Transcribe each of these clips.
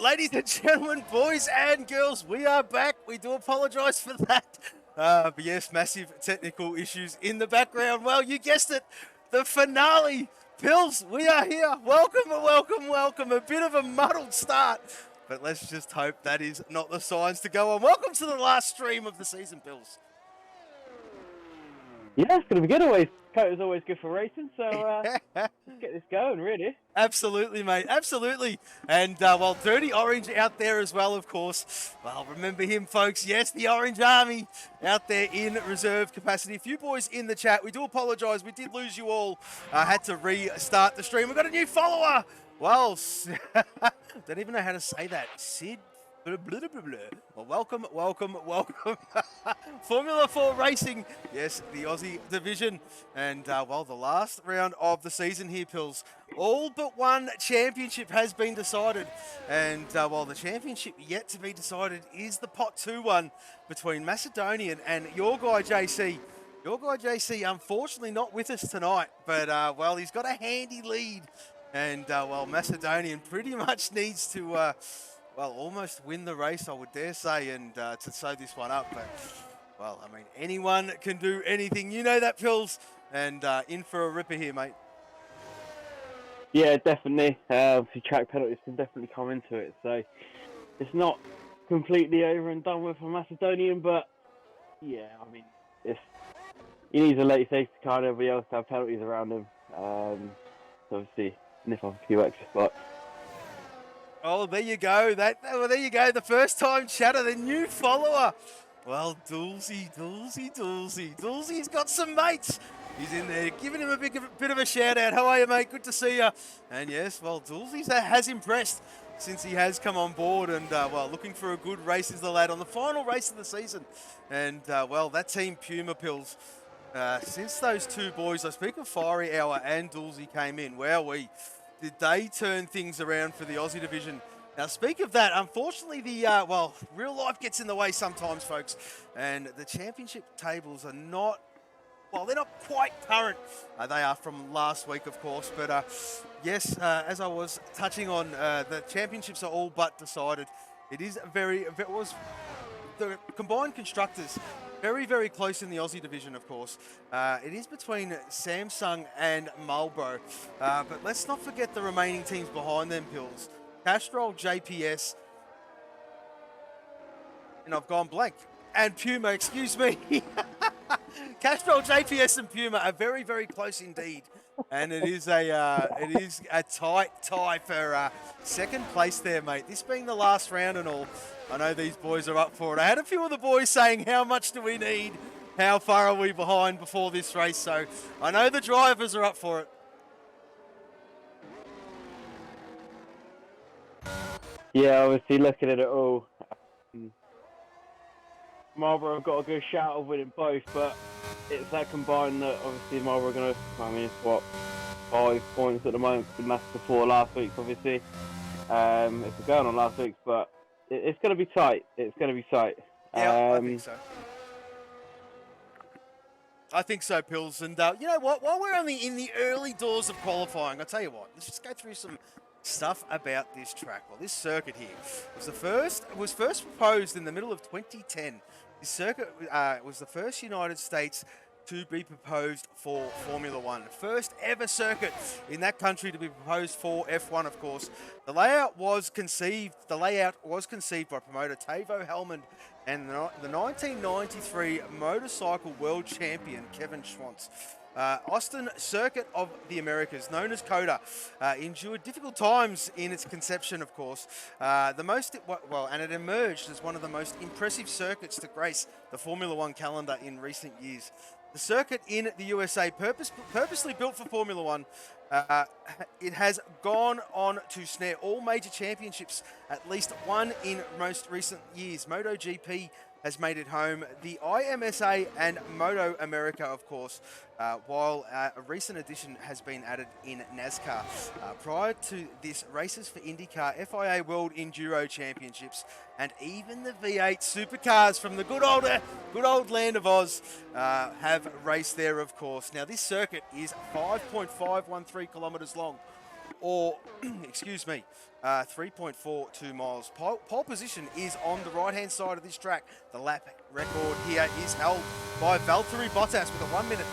ladies and gentlemen, boys and girls, we are back. We do apologise for that. But yes, massive technical issues in the background. Well, you guessed it, the finale. Pills, we are here. Welcome, welcome, welcome. A bit of a muddled start, but let's just hope that is not the signs to go on. Welcome to the last stream of the season, Pills. Yeah, it's going to be good always. COTA is always good for racing, so let's get this going, really. Absolutely, mate. Absolutely. And, well, Dirty Orange out there as well, of course. Well, remember him, folks. Yes, the Orange Army out there in reserve capacity. A few boys in the chat. We do apologise. We did lose you all. Had to restart the stream. We've got a new follower. Well, don't even know how to say that. Sid. Blah, blah, blah, blah. Well, welcome, welcome, welcome. Formula4Racing, yes, the Aussie division. And, well, the last round of the season here, Pills. All but one championship has been decided. And, well, the championship yet to be decided is the Pot 2 one between Macedonian and your guy, JC. Your guy, JC, unfortunately not with us tonight. But, well, he's got a handy lead. And, well, Macedonian pretty much needs to... well, almost win the race, I would dare say, and to sew this one up. But, well, I mean, anyone can do anything. You know that, Pills. And in for a ripper here, mate. Yeah, definitely. The track penalties can definitely come into it. So it's not completely over and done with for Macedonian, but yeah, I mean, he needs a late safety car and everybody else to have penalties around him. So obviously, nip off a few extra spots. Oh, there you go. Well, there you go. The first time chatter, the new follower. Well, Doolsey's got some mates. He's in there, giving him a bit of a shout out. How are you, mate? Good to see you. And yes, well, Doolsey has impressed since he has come on board. And, well, looking for a good race is the lad on the final race of the season. And, well, that team Puma, Pills. Since those two boys, I speak of Fiery Hour and Doolsey came in, did they turn things around for the Aussie division? Now, speak of that, unfortunately, well, real life gets in the way sometimes, folks, and the championship tables are not, well, they're not quite current. They are from last week, of course, but yes, as I was touching on, the championships are all but decided. It was the combined constructors. Very, very close in the Aussie division, of course. It is between Samsung and Marlboro. But let's not forget the remaining teams behind them, Pills. Castrol, JPS, and I've gone blank. And Puma, excuse me. Castrol, JPS, and Puma are very, very close indeed. And it is a tight tie for second place there, mate. This being the last round and all. I know these boys are up for it. I had a few of the boys saying, how much do we need? How far are we behind before this race? So I know the drivers are up for it. Yeah, obviously looking at it all, Marlboro have got a good shout of winning both, but it's that combined that obviously Marlboro are going to, I mean, it's what, 5 points at the moment, because that's before last week's, obviously. It's going on last week's, but it's going to be tight. It's going to be tight. Yeah, I think so. I think so, Pills. And you know what? While we're only in the early doors of qualifying, I'll tell you what. Let's just go through some stuff about this track. Well, this circuit here was first proposed in the middle of 2010. This circuit was the first United States to be proposed for Formula One. First ever circuit in that country to be proposed for F1, of course. The layout was conceived by promoter Tavo Hellman and the 1993 motorcycle world champion Kevin Schwantz. Austin Circuit of the Americas, known as COTA, endured difficult times in its conception, of course. And it emerged as one of the most impressive circuits to grace the Formula One calendar in recent years. The circuit in the USA, purposely built for Formula One, it has gone on to snare all major championships, at least one in most recent years. MotoGP has made it home, the IMSA and Moto America, of course, while a recent addition has been added in NASCAR. Prior to this, races for IndyCar, FIA World Enduro Championships, and even the V8 supercars from the good old land of Oz have raced there, of course. Now, this circuit is 5.513 kilometres long. or, excuse me, 3.42 miles. Pole position is on the right-hand side of this track. The lap record here is held by Valtteri Bottas with a 1 minute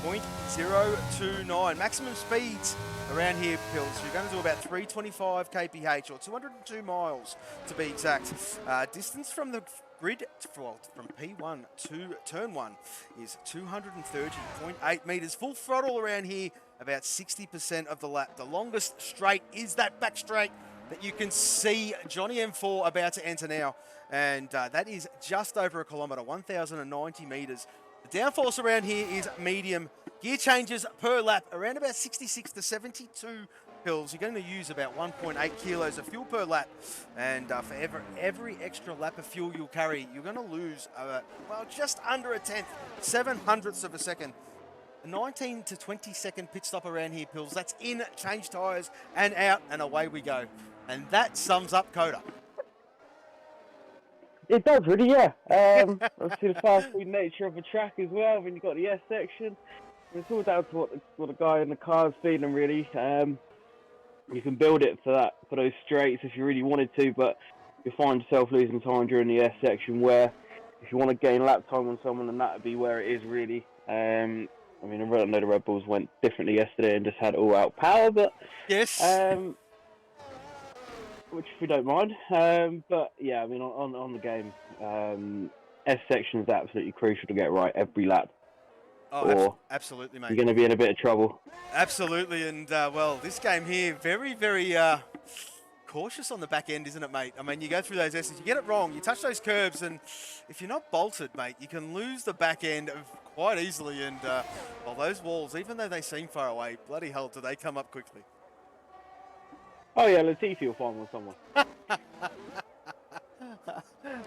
32.029. Maximum speeds around here, Pills, you're going to do about 325 kph or 202 miles to be exact. Distance from the grid, well, from P1 to turn 1 is 230.8 metres. Full throttle around here, about 60% of the lap. The longest straight is that back straight that you can see Johnny M4 about to enter now. And that is just over a kilometre, 1,090 metres. The downforce around here is medium. Gear changes per lap, around about 66 to 72 Pills. You're going to use about 1.8 kilos of fuel per lap. And for every extra lap of fuel you'll carry, you're going to lose, well, just under a tenth, 7/100ths of a second. A 19 to 20 second pit stop around here, Pills. That's in, change tyres, and out, and away we go. And that sums up COTA. It does really, yeah. Obviously the fast-speed nature of the track as well. When you've got the S section, it's all down to what the guy in the car is feeling, really. You can build it for those straights if you really wanted to, but you find yourself losing time during the S section, where if you want to gain lap time on someone, then that would be where it is, really. I mean, I know the Red Bulls went differently yesterday and just had all-out power, but yes, which we don't mind. But yeah, I mean, on the game, S section is absolutely crucial to get right every lap. Oh, or absolutely, mate. You're going to be in a bit of trouble. Absolutely, and well, this game here, very, very cautious on the back end, isn't it, mate? I mean, you go through those S's, you get it wrong, you touch those curbs, and if you're not bolted, mate, you can lose the back end quite easily. And well, those walls, even though they seem far away, bloody hell, do they come up quickly? Oh yeah, Latifi will find one someone.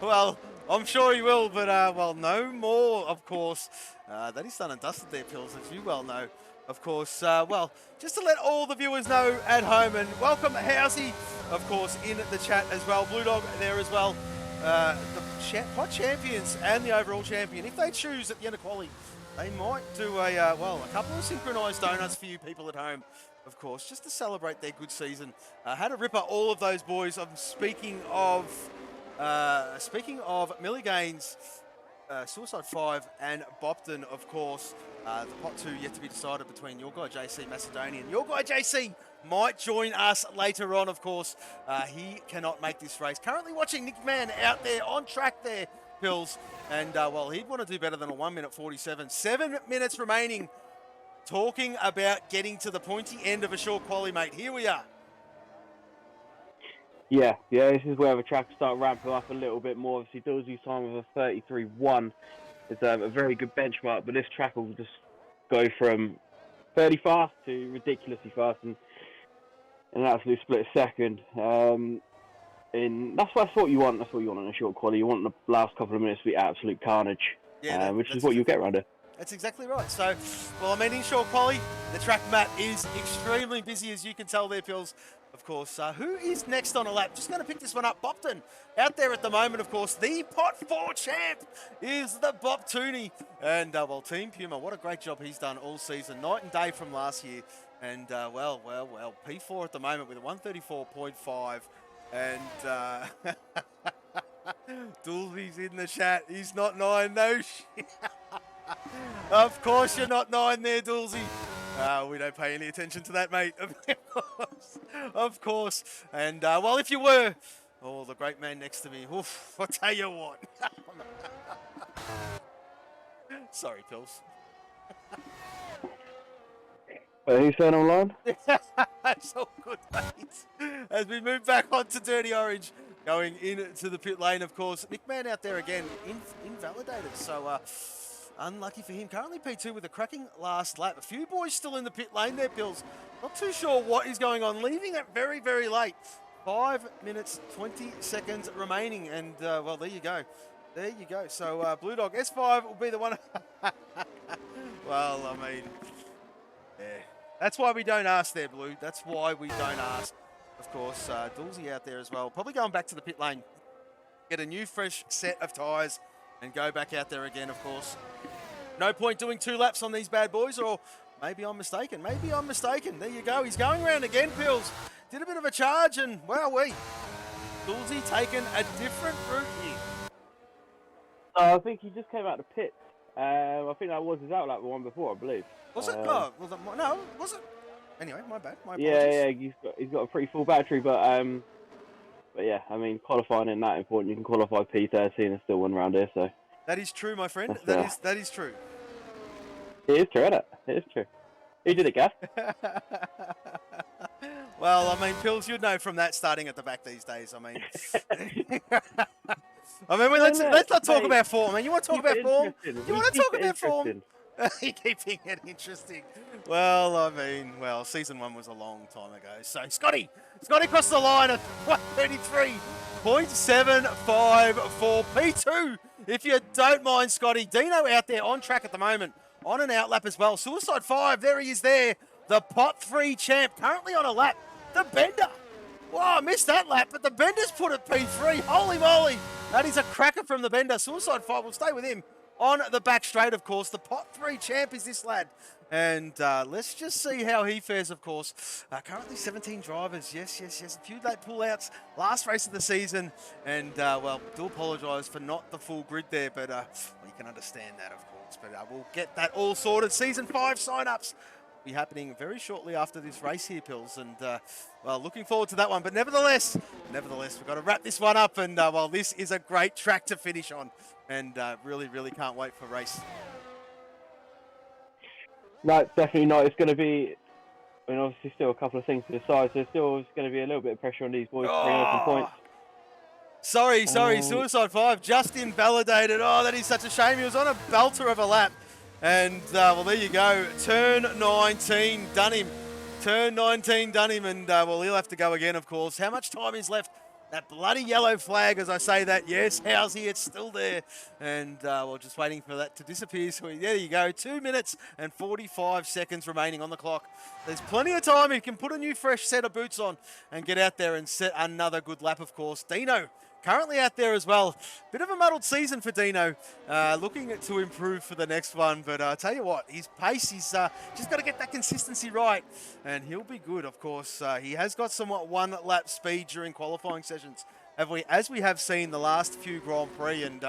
Well, I'm sure he will, but well, no more, of course. That is done and dusted there, Pills, as you well know. Of course, well, just to let all the viewers know at home, and welcome Housey, of course, in the chat as well. Blue Dog there as well. The pot champions and the overall champion, if they choose at the end of quali, they might do well, a couple of synchronised donuts for you people at home, of course, just to celebrate their good season. Had a ripper, all of those boys. I'm speaking of Millie Gaines, Suicide 5 and Bopton, of course. The pot 2 yet to be decided between your guy JC Macedonian. Your guy JC might join us later on, of course. He cannot make this race. Currently watching Nick Mann out there on track there, Pills. And, well, he'd want to do better than a 1 minute 47. 7 minutes remaining. Talking about getting to the pointy end of a short quali, mate. Here we are. Yeah, this is where the track will start ramping up a little bit more. Obviously, Dillsey's time of a 33.1 is a very good benchmark, but this track will just go from fairly fast to ridiculously fast in an absolute split second. And that's what you want. That's what you want in a short quali. You want the last couple of minutes to be absolute carnage, which is what you get around here. That's exactly right. So, well, I mean, in short quali, the track map is extremely busy, as you can tell there, Pills. Of course, who is next on a lap? Just going to pick this one up. Bopton out there at the moment, of course. The pot 4 champ is the Bop Tooney. And, well, Team Puma, what a great job he's done all season. Night and day from last year. And, well, P4 at the moment with a 134.5. And, Dulvy's in the chat. He's not 9, no shit. Of course you're not 9 there, Dulzy. We don't pay any attention to that, mate. Of course. And, well, if you were, oh, the great man next to me. Oof, I'll tell you what. Sorry, Pills. Who's saying online? That's all good, mate. As we move back onto Dirty Orange, going into the pit lane, of course. Nick Mann out there again, invalidated. So, unlucky for him. Currently P2 with a cracking last lap. A few boys still in the pit lane there, Pills. Not too sure what is going on. Leaving it very, very late. 5 minutes, 20 seconds remaining. And, well, there you go. There you go. So, Blue Dog S5 will be the one. Well, I mean, yeah. That's why we don't ask there, Blue. That's why we don't ask. Of course, Dulzy out there as well. Probably going back to the pit lane. Get a new, fresh set of tyres and go back out there again, of course. No point doing 2 laps on these bad boys, or Maybe I'm mistaken. Maybe I'm mistaken. There you go. He's going around again, Pills. Did a bit of a charge, and wowee. Toolsy taking a different route here. I think he just came out of the pit. I think that was his outlap, the one before, I believe. Was it? Oh, no, was it? Anyway, my bad. My apologies. Yeah, he's got a pretty full battery, but yeah, I mean, qualifying isn't that important. You can qualify P13 and still win around here, so. That is true, my friend. That's, That is true. It is true, isn't it? It is true. Who did it, Gav? Well, I mean, Pills, you'd know from that starting at the back these days. I mean, let's not talk about form. I mean, you want to talk about form? You want to talk about form? You're keeping it interesting. Well, I mean, season 1 was a long time ago. So, Scotty crossed the line at 133.754 P2. If you don't mind, Scotty. Dino out there on track at the moment, on an outlap as well. Suicide 5, there he is there. The pot 3 champ, currently on a lap. The Bender. Wow, I missed that lap, but the Bender's put at P3. Holy moly. That is a cracker from the Bender. Suicide 5 will stay with him on the back straight, of course. The pot 3 champ is this lad. And let's just see how he fares, of course. Currently 17 drivers. Yes. A few late pullouts. Last race of the season. And, do apologise for not the full grid there. But you can understand that, of course. But we'll get that all sorted. Season 5 sign-ups be happening very shortly after this race here, Pills. And, looking forward to that one. But nevertheless, we've got to wrap this one up. And, this is a great track to finish on. And really can't wait for race. No, definitely not. It's going to be, I mean, obviously still a couple of things to decide, so still going to be a little bit of pressure on these boys to bring up some points. Sorry, Suicide 5 just invalidated. Oh, that is such a shame. He was on a belter of a lap. And, there you go. Turn 19, done him. And, he'll have to go again, of course. How much time is left? That bloody yellow flag, as I say that. Yes, how's he? It's still there. And just waiting for that to disappear. So there you go. 2 minutes and 45 seconds remaining on the clock. There's plenty of time. He can put a new fresh set of boots on and get out there and set another good lap, of course. Dino currently out there as well. Bit of a muddled season for Dino. Looking to improve for the next one. But I tell you what, his pace, he's just got to get that consistency right. And he'll be good, of course. He has got somewhat one-lap speed during qualifying sessions, as we have seen the last few Grand Prix. And,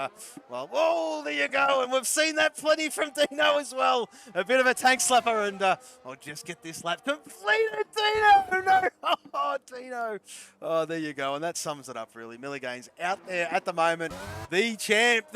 whoa, there you go. And we've seen that plenty from Dino as well. A bit of a tank slapper. And I'll just get this lap completed. Dino! No! Oh, Dino. Oh, there you go. And that sums it up, really. Milligain's out there at the moment. The champ,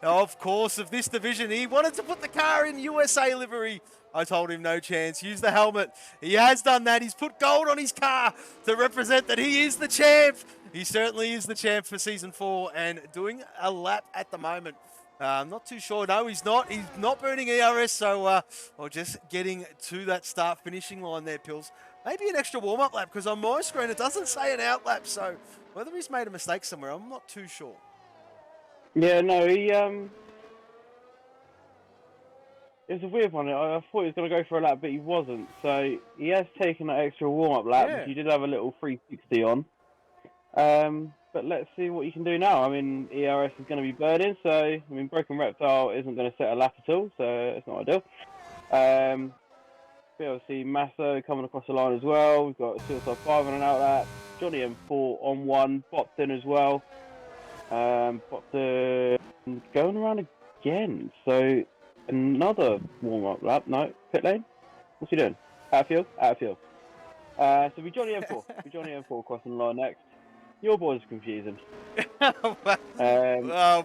of course, of this division. He wanted to put the car in USA livery. I told him no chance. Use the helmet. He has done that. He's put gold on his car to represent that he is the champ. He certainly is the champ for Season 4 and doing a lap at the moment. I'm not too sure. No, he's not. He's not burning ERS, so just getting to that start-finishing line there, Pills. Maybe an extra warm-up lap, because on my screen it doesn't say an out lap, so whether he's made a mistake somewhere, I'm not too sure. Yeah, no, he... It was a weird one. I thought he was going to go for a lap, but he wasn't. So he has taken that extra warm-up lap. Yeah. He did have a little 360 on. But let's see what you can do now. I mean, ERS is going to be burning, so, I mean, Broken Reptile isn't going to set a lap at all, so it's not ideal. But obviously, Masso coming across the line as well. We've got Suicide 5 on an out lap. Johnny M4 on one. Bopton as well. Bopton going around again, so... Another warm-up lap. No, pit lane. What's he doing? Out of fuel. So we Johnny M4 crossing the line next. Your boys are confusing.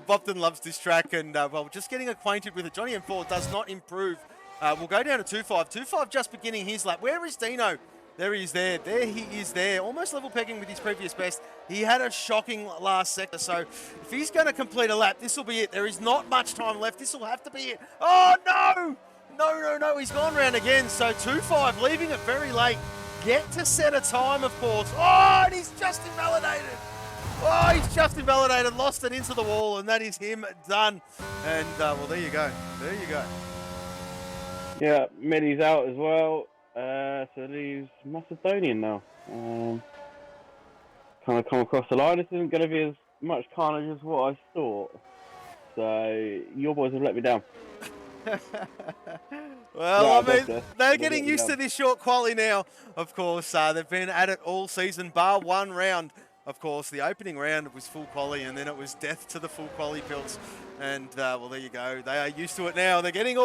Bopton loves this track, and just getting acquainted with it. Johnny M4 does not improve. We'll go down to 2.5. 2.5 just beginning his lap. Where is Dino? There he is there. There he is there. Almost level pegging with his previous best. He had a shocking last sector. So if he's going to complete a lap, this will be it. There is not much time left. This will have to be it. Oh, no! No. He's gone round again. So 2.5, leaving it very late. Get to set a time, of course. Oh, and he's just invalidated. Lost it into the wall, and that is him done. And, there you go. Yeah, Milli's out as well. So leaves Macedonian now. Kind of come across the line. This isn't going to be as much carnage as what I thought. So your boys have let me down. Well, No, I mean, definitely. they're getting used to this short quali now, of course. They've been at it all season, bar one round. Of course, the opening round was full quali, and then it was death to the full quali pills. And, well, there you go. They are used to it now. They're getting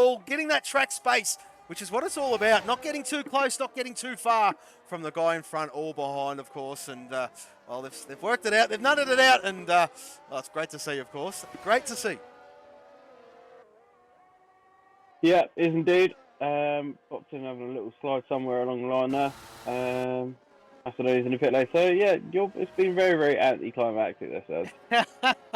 that track space, which is what it's all about. Not getting too close, not getting too far from the guy in front or behind, of course. And, well, they've worked it out. They've nutted it out. And, well, it's great to see, of course. Great to see. Yeah, is indeed. Bopton having a little slide somewhere along the line there. Macedonia's in the pit lane. So, yeah, it's been very, very anticlimactic, this says.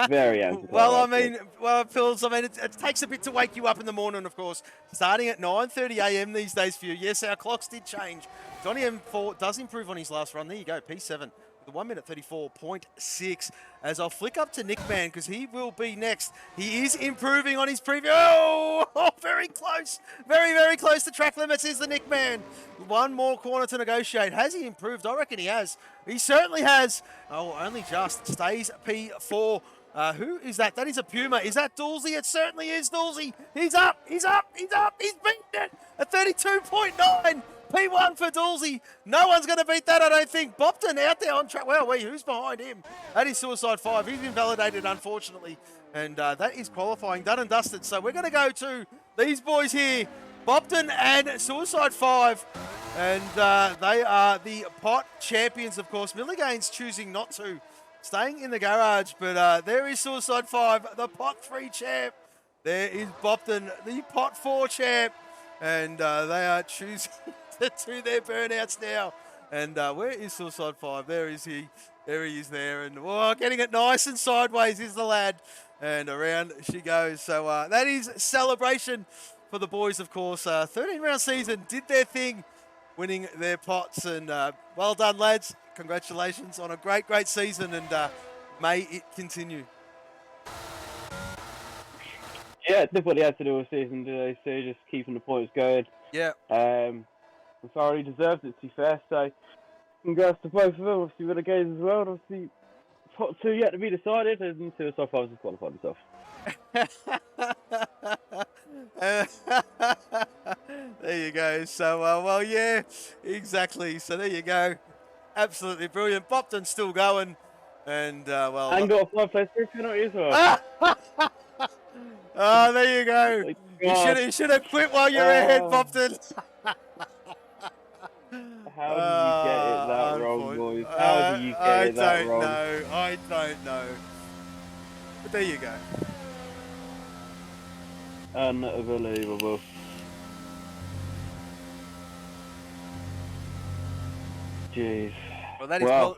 Very anticlimactic. Well, I mean, Phils, I mean, it takes a bit to wake you up in the morning, of course. Starting at 9:30 a.m. these days for you. Yes, our clocks did change. Johnny M4 does improve on his last run. There you go, P7 with a 1:34.6. As I'll flick up to Nick Man because he will be next. He is improving on his previous. Oh, very close. Very, very close to track limits is the Nick Man. One more corner to negotiate. Has he improved? I reckon he has. He certainly has. Oh, only just stays P4. Who is that? That is a Puma. Is that Dulzy? It certainly is Dulzy. He's up. He's up. He's up. He's beaten it. A 32.9. P1 for Dulzy. No one's going to beat that, I don't think. Bopton out there on track. Well, who's behind him? That is Suicide 5. He's been validated, unfortunately. And that is qualifying. Done and dusted. So we're going to go to these boys here. Bopton and Suicide 5. And they are the pot champions, of course. Milligain's choosing not to. Staying in the garage. But there is Suicide 5, the pot 3 champ. There is Bopton, the pot 4 champ. And they are choosing to do their burnouts now. And where is Suicide 5? There is he. There he is there. And getting it nice and sideways is the lad. And around she goes. So that is celebration for the boys, of course. 13-round season did their thing, winning their pots. And well done, lads. Congratulations on a great, great season. And may it continue. Yeah, did what he had to do all season today, so just keeping the points going. Yeah. Thoroughly deserved it, to be fair. So, congrats to both of them. Obviously, with the games as well. And obviously, top 2 yet to be decided, and Suicide 5 has qualified himself. There you go. So, well, yeah, exactly. So there you go. Absolutely brilliant. Bopton's still going, and well. And got a 5-place group penalty as well. Oh, there you go. You should have quit while you're ahead, Bopton. How do you get it that wrong, boys? How do you get it that wrong? I don't know. But there you go. Unbelievable. Jeez. Well,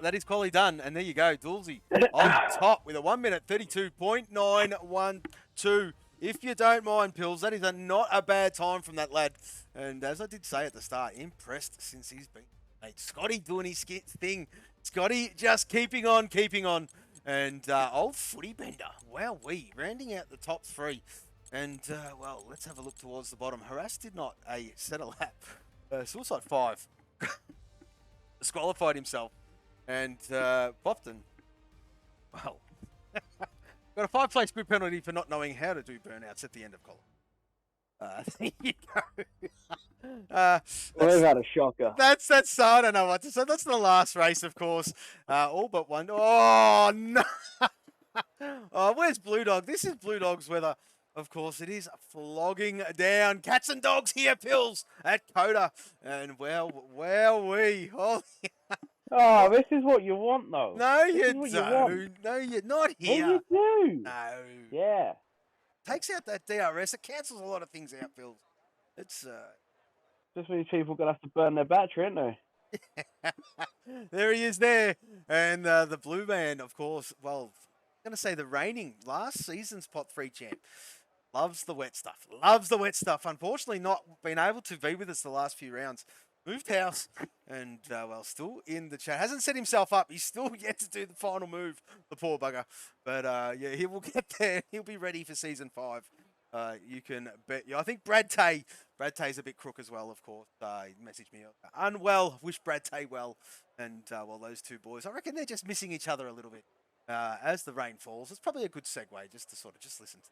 that is quality done, and there you go, Dulzy on top with a 1:32.912. If you don't mind, Pills, that is not a bad time from that lad. And as I did say at the start, impressed since he's been. Mate, Scotty doing his thing. Scotty just keeping on. And old footy bender. Wow, rounding out the top 3. And, well, let's have a look towards the bottom. Harass did not set a lap. Suicide 5 disqualified himself. And Bopton, well, got a 5-place group penalty for not knowing how to do burnouts at the end of column. There you go. We've had a shocker. That's I don't know what to say. That's the last race, of course. All but one. Oh, no. Oh, where's Blue Dog? This is Blue Dog's weather. Of course, it is flogging down. Cats and dogs here, Pills, at COTA. And, well, holy. Oh, this is what you want, though. No, you don't. No, you're not here. Well, you do. No. Yeah. Takes out that DRS. It cancels a lot of things out, Pills. It's, just means people are going to have to burn their battery, aren't they? There he is there. And the blue man, of course, well, I'm going to say the reigning last season's pot 3 champ. Loves the wet stuff. Unfortunately, not been able to be with us the last few rounds. Moved house and, well, still in the chat. Hasn't set himself up. He's still yet to do the final move, the poor bugger. But, yeah, he will get there. He'll be ready for Season 5. You can bet. I think Brad Tay's a bit crook as well, of course. He messaged me unwell. Wish Brad Tay well. And, well, those two boys, I reckon they're just missing each other a little bit. As the rain falls, it's probably a good segue just to sort of just listen to.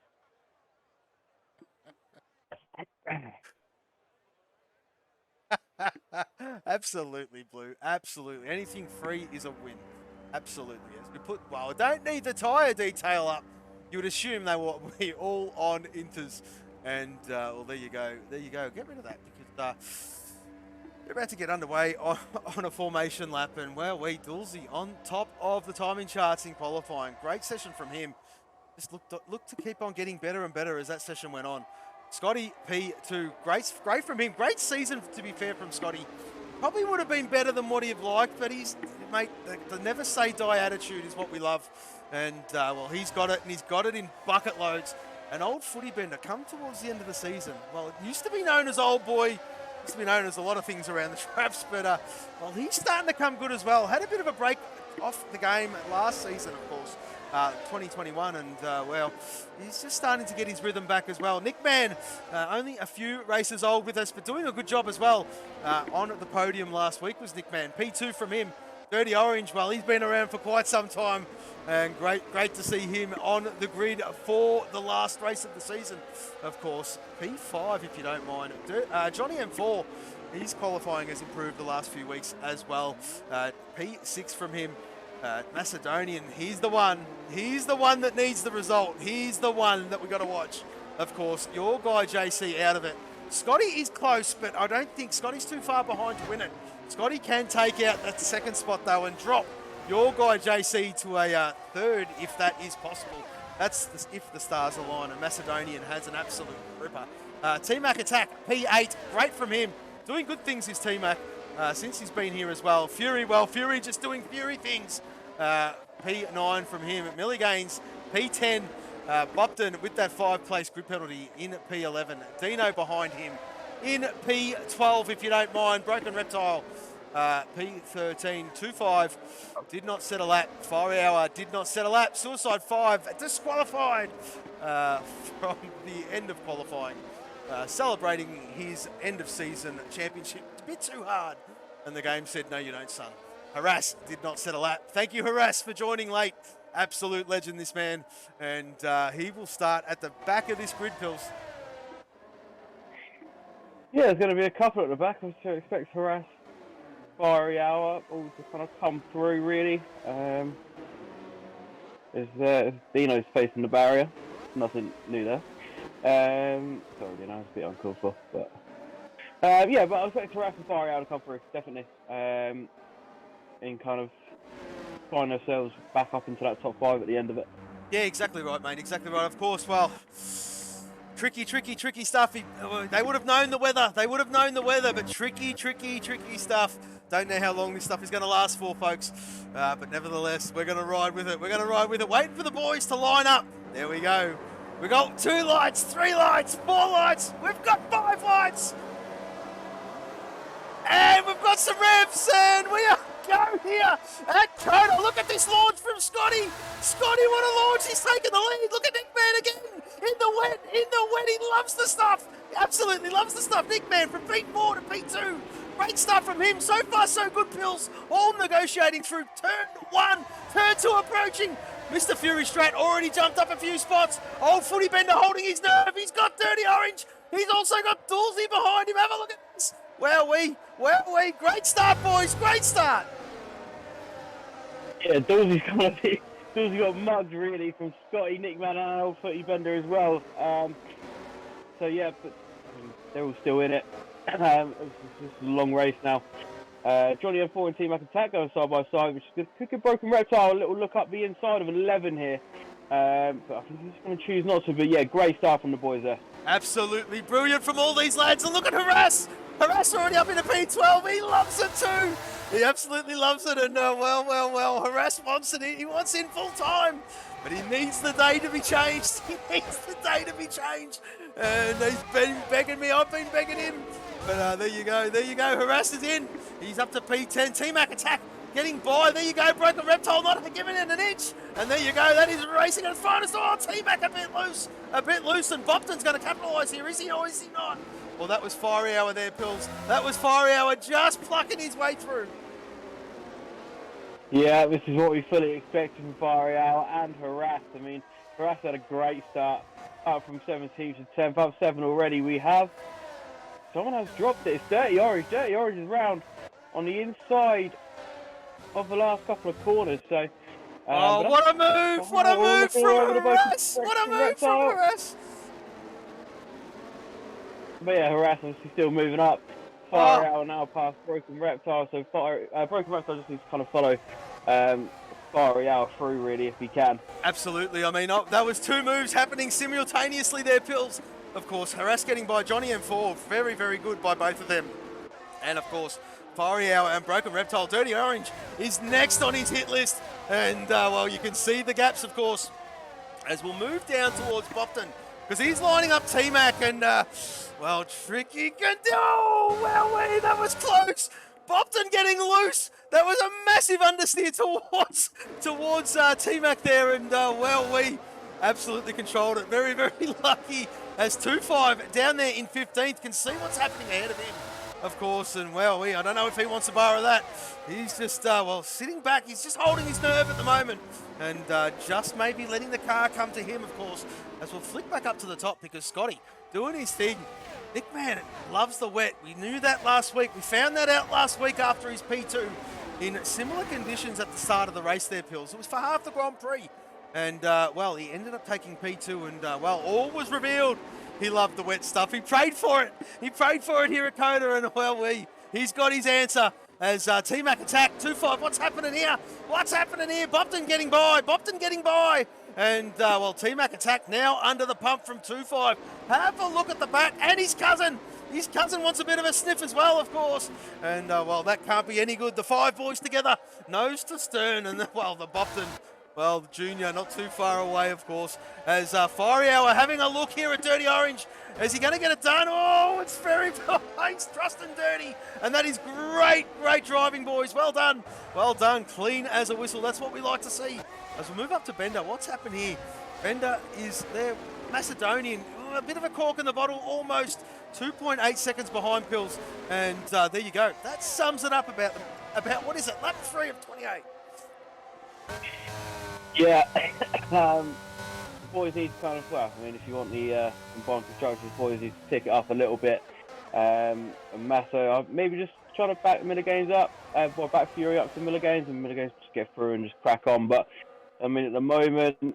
Absolutely, Blue. Absolutely. Anything free is a win. Absolutely. As we put, well, I don't need the tyre detail up. You would assume they will be all on inters. And, well, there you go. There you go. Get rid of that because we're about to get underway on a formation lap. And, well, Dulcie on top of the timing charts in qualifying. Great session from him. Just looked to keep on getting better and better as that session went on. Scotty P2, great from him. Great season, to be fair, from Scotty. Probably would have been better than what he'd liked, but mate, the never say die attitude is what we love. And, well, he's got it, and he's got it in bucket loads. An old footy bender come towards the end of the season. Well, it used to be known as old boy, used to be known as a lot of things around the traps, but, well, he's starting to come good as well. Had a bit of a break off the game last season, of course. 2021, and well, he's just starting to get his rhythm back as well. Nick Mann, only a few races old with us, but doing a good job as well. On the podium last week was Nick Mann. P2 from him. Dirty Orange, well, he's been around for quite some time, and great to see him on the grid for the last race of the season, of course. P5, if you don't mind. Johnny M4, his qualifying has improved the last few weeks as well. P6 from him. Macedonian, he's the one that needs the result. He's the one that we got to watch. Of course, your guy JC out of it. Scotty is close, but I don't think Scotty's too far behind to win it. Scotty can take out that second spot though and drop your guy JC to a third if that is possible. That's if the stars align, and Macedonian has an absolute ripper. T-Mac attack, P8, great from him. Doing good things, his T-Mac. Since he's been here as well. Fury just doing Fury things. P9 from him. Millie Gaines, P10. Bopton with that 5-place grid penalty in P11. Dino behind him in P12, if you don't mind. Broken Reptile, P13. 2-5. Did not set a lap. Fire Hour did not set a lap. Suicide 5 disqualified from the end of qualifying. Celebrating his end of season championship a bit too hard. And the game said, no, you don't, son. Harass did not set a lap. Thank you, Harass, for joining late. Absolute legend, this man. And he will start at the back of this grid, Pills. Yeah, there's going to be a couple at the back. I expect Harass, Fiery Hour, all to kind of come through, really. Dino's facing the barrier. Nothing new there. Sorry, Dino, it's a bit uncalled for. But, yeah, but I expect Harass and Fiery Hour to come through, definitely. And kind of find ourselves back up into that top 5 at the end of it. Yeah, exactly right, mate. Exactly right. Of course, well, tricky stuff. They would have known the weather. But tricky stuff. Don't know how long this stuff is going to last for, folks. But nevertheless, we're going to ride with it. Waiting for the boys to line up. There we go. We've got 2 lights, 3 lights, 4 lights. We've got 5 lights. And we've got some revs, and we are go here at COTA. Look at this launch from Scotty. Scotty, what a launch. He's taking the lead. Look at Nick Mann again. In the wet. He loves the stuff. He absolutely loves the stuff. Nick Mann from P4 to P2. Great stuff from him. So far, so good, Pills. All negotiating through turn 1. Turn 2 approaching. Mr. Fury Strat already jumped up a few spots. Old footy bender holding his nerve. He's got Dirty Orange. He's also got Dulcie behind him. Have a look at this. Well, great start, boys. Great start. Yeah, Dulcie's got mugged really from Scotty, Nick Mann, and old footy bender as well. So yeah, but they're all still in it. It's a long race now. Johnny M4 and T-Mac attack going side by side, which is good. Could get Broken Reptile a little look up the inside of 11 here. But I think he's going to choose not to. But yeah, great start from the boys there. Absolutely brilliant from all these lads. And look at Harass. Harass already up in a P12. He loves it too. He absolutely loves it. And well, Harass wants it. He wants in full time. But he needs the day to be changed. And he's been begging me. I've been begging him. But there you go. Harass is in. He's up to P10. T-Mac attack. Getting by. There you go. Broken Reptile not giving it an inch. And there you go. That is racing at its finest. Oh, T-Mac a bit loose. And Bopton's going to capitalise here. Is he or is he not? Well, that was Fiery Hour there, Pills. That was Fiery Hour just plucking his way through. Yeah, this is what we fully expected from Fiery Hour and Harass. I mean, Harass had a great start. Up from 17th to 10th. Up 7 already we have. someone has dropped it. It's Dirty Orange. Dirty Orange is round on the inside of the last couple of corners. So, Oh, what a move! What a move from Harass! What a move from Harass! But yeah, Harass obviously still moving up. Far out now past Broken Reptile. So Broken Reptile just needs to kind of follow Fiery Hour through really if he can. Absolutely. I mean, that was two moves happening simultaneously there, Pills. Of course, Harass getting by Johnny M4. Very, very good by both of them. And of course, Fiery Hour and Broken Reptile. Dirty Orange is next on his hit list. And, well, you can see the gaps, of course, as we'll move down towards Bopton. Because he's lining up T-Mac and, well, Tricky can do... Oh, well, wait, that was close. Bopton getting loose. That was a massive understeer towards T-Mac there. And, well, we absolutely controlled it. Very, very lucky as 2-5 down there in 15th. Can see what's happening ahead of him, of course. And, well, I don't know if he wants to borrow that. He's just, well, sitting back. He's just holding his nerve at the moment. And just maybe letting the car come to him, of course, as we'll flick back up to the top because Scotty doing his thing. Nick Man loves the wet. We knew that last week. We found that out last week after his P2 in similar conditions at the start of the race there, Pills. It was for half the Grand Prix. And, well, he ended up taking P2 and, well, all was revealed. He loved the wet stuff. He prayed for it. He prayed for it here at COTA and, well, he's got his answer. As T-Mac attack, 2-5, what's happening here? What's happening here? Bopton getting by, Bopton getting by. And, well, T-Mac attack now under the pump from 2-5. Have a look at the back, and his cousin. His cousin wants a bit of a sniff as well, of course. And, well, that can't be any good. The five boys together, nose to stern, and, well, the Bopton, well, the junior not too far away, of course. As Fiery Hour having a look here at Dirty Orange. Is he going to get it done? Oh, it's very nice, trusting Dirty. And that is great, great driving, boys. Well done. Well done. Clean as a whistle. That's what we like to see. As we move up to Bender, what's happened here? Bender is there. Macedonian. A bit of a cork in the bottle. Almost 2.8 seconds behind Pills. And there you go. That sums it up about what is it? Lap 3 of 28. Yeah. Boys need to kind of, well, I mean, if you want the combined constructors, boys need to tick it up a little bit. And Masso, maybe just try to back Milligames up, back Fury up to Milligames, and Milligames just get through and just crack on. But, I mean, at the moment, the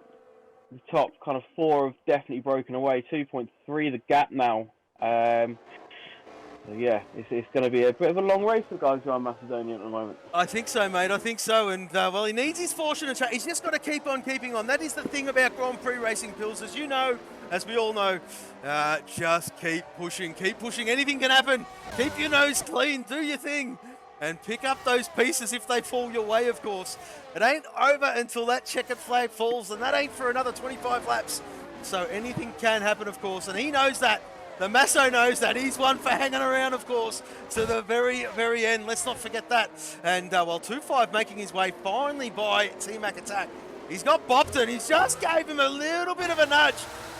top kind of four have definitely broken away. 2.3 the gap now. So yeah, it's going to be a bit of a long race for guys who are Macedonian at the moment. I think so, mate. I think so. And, well, he needs his fortune. He's just got to keep on keeping on. That is the thing about Grand Prix racing, Pills. As you know, as we all know, just keep pushing. Keep pushing. Anything can happen. Keep your nose clean. Do your thing. And pick up those pieces if they fall your way, of course. It ain't over until that checkered flag falls, and that ain't for another 25 laps. So anything can happen, of course. And he knows that. The Masso knows that. He's one for hanging around, of course, to the very, very end. Let's not forget that. And, well, 2-5 making his way finally by T-Mac attack. He's got Bopton. He's just gave him a little bit of a nudge,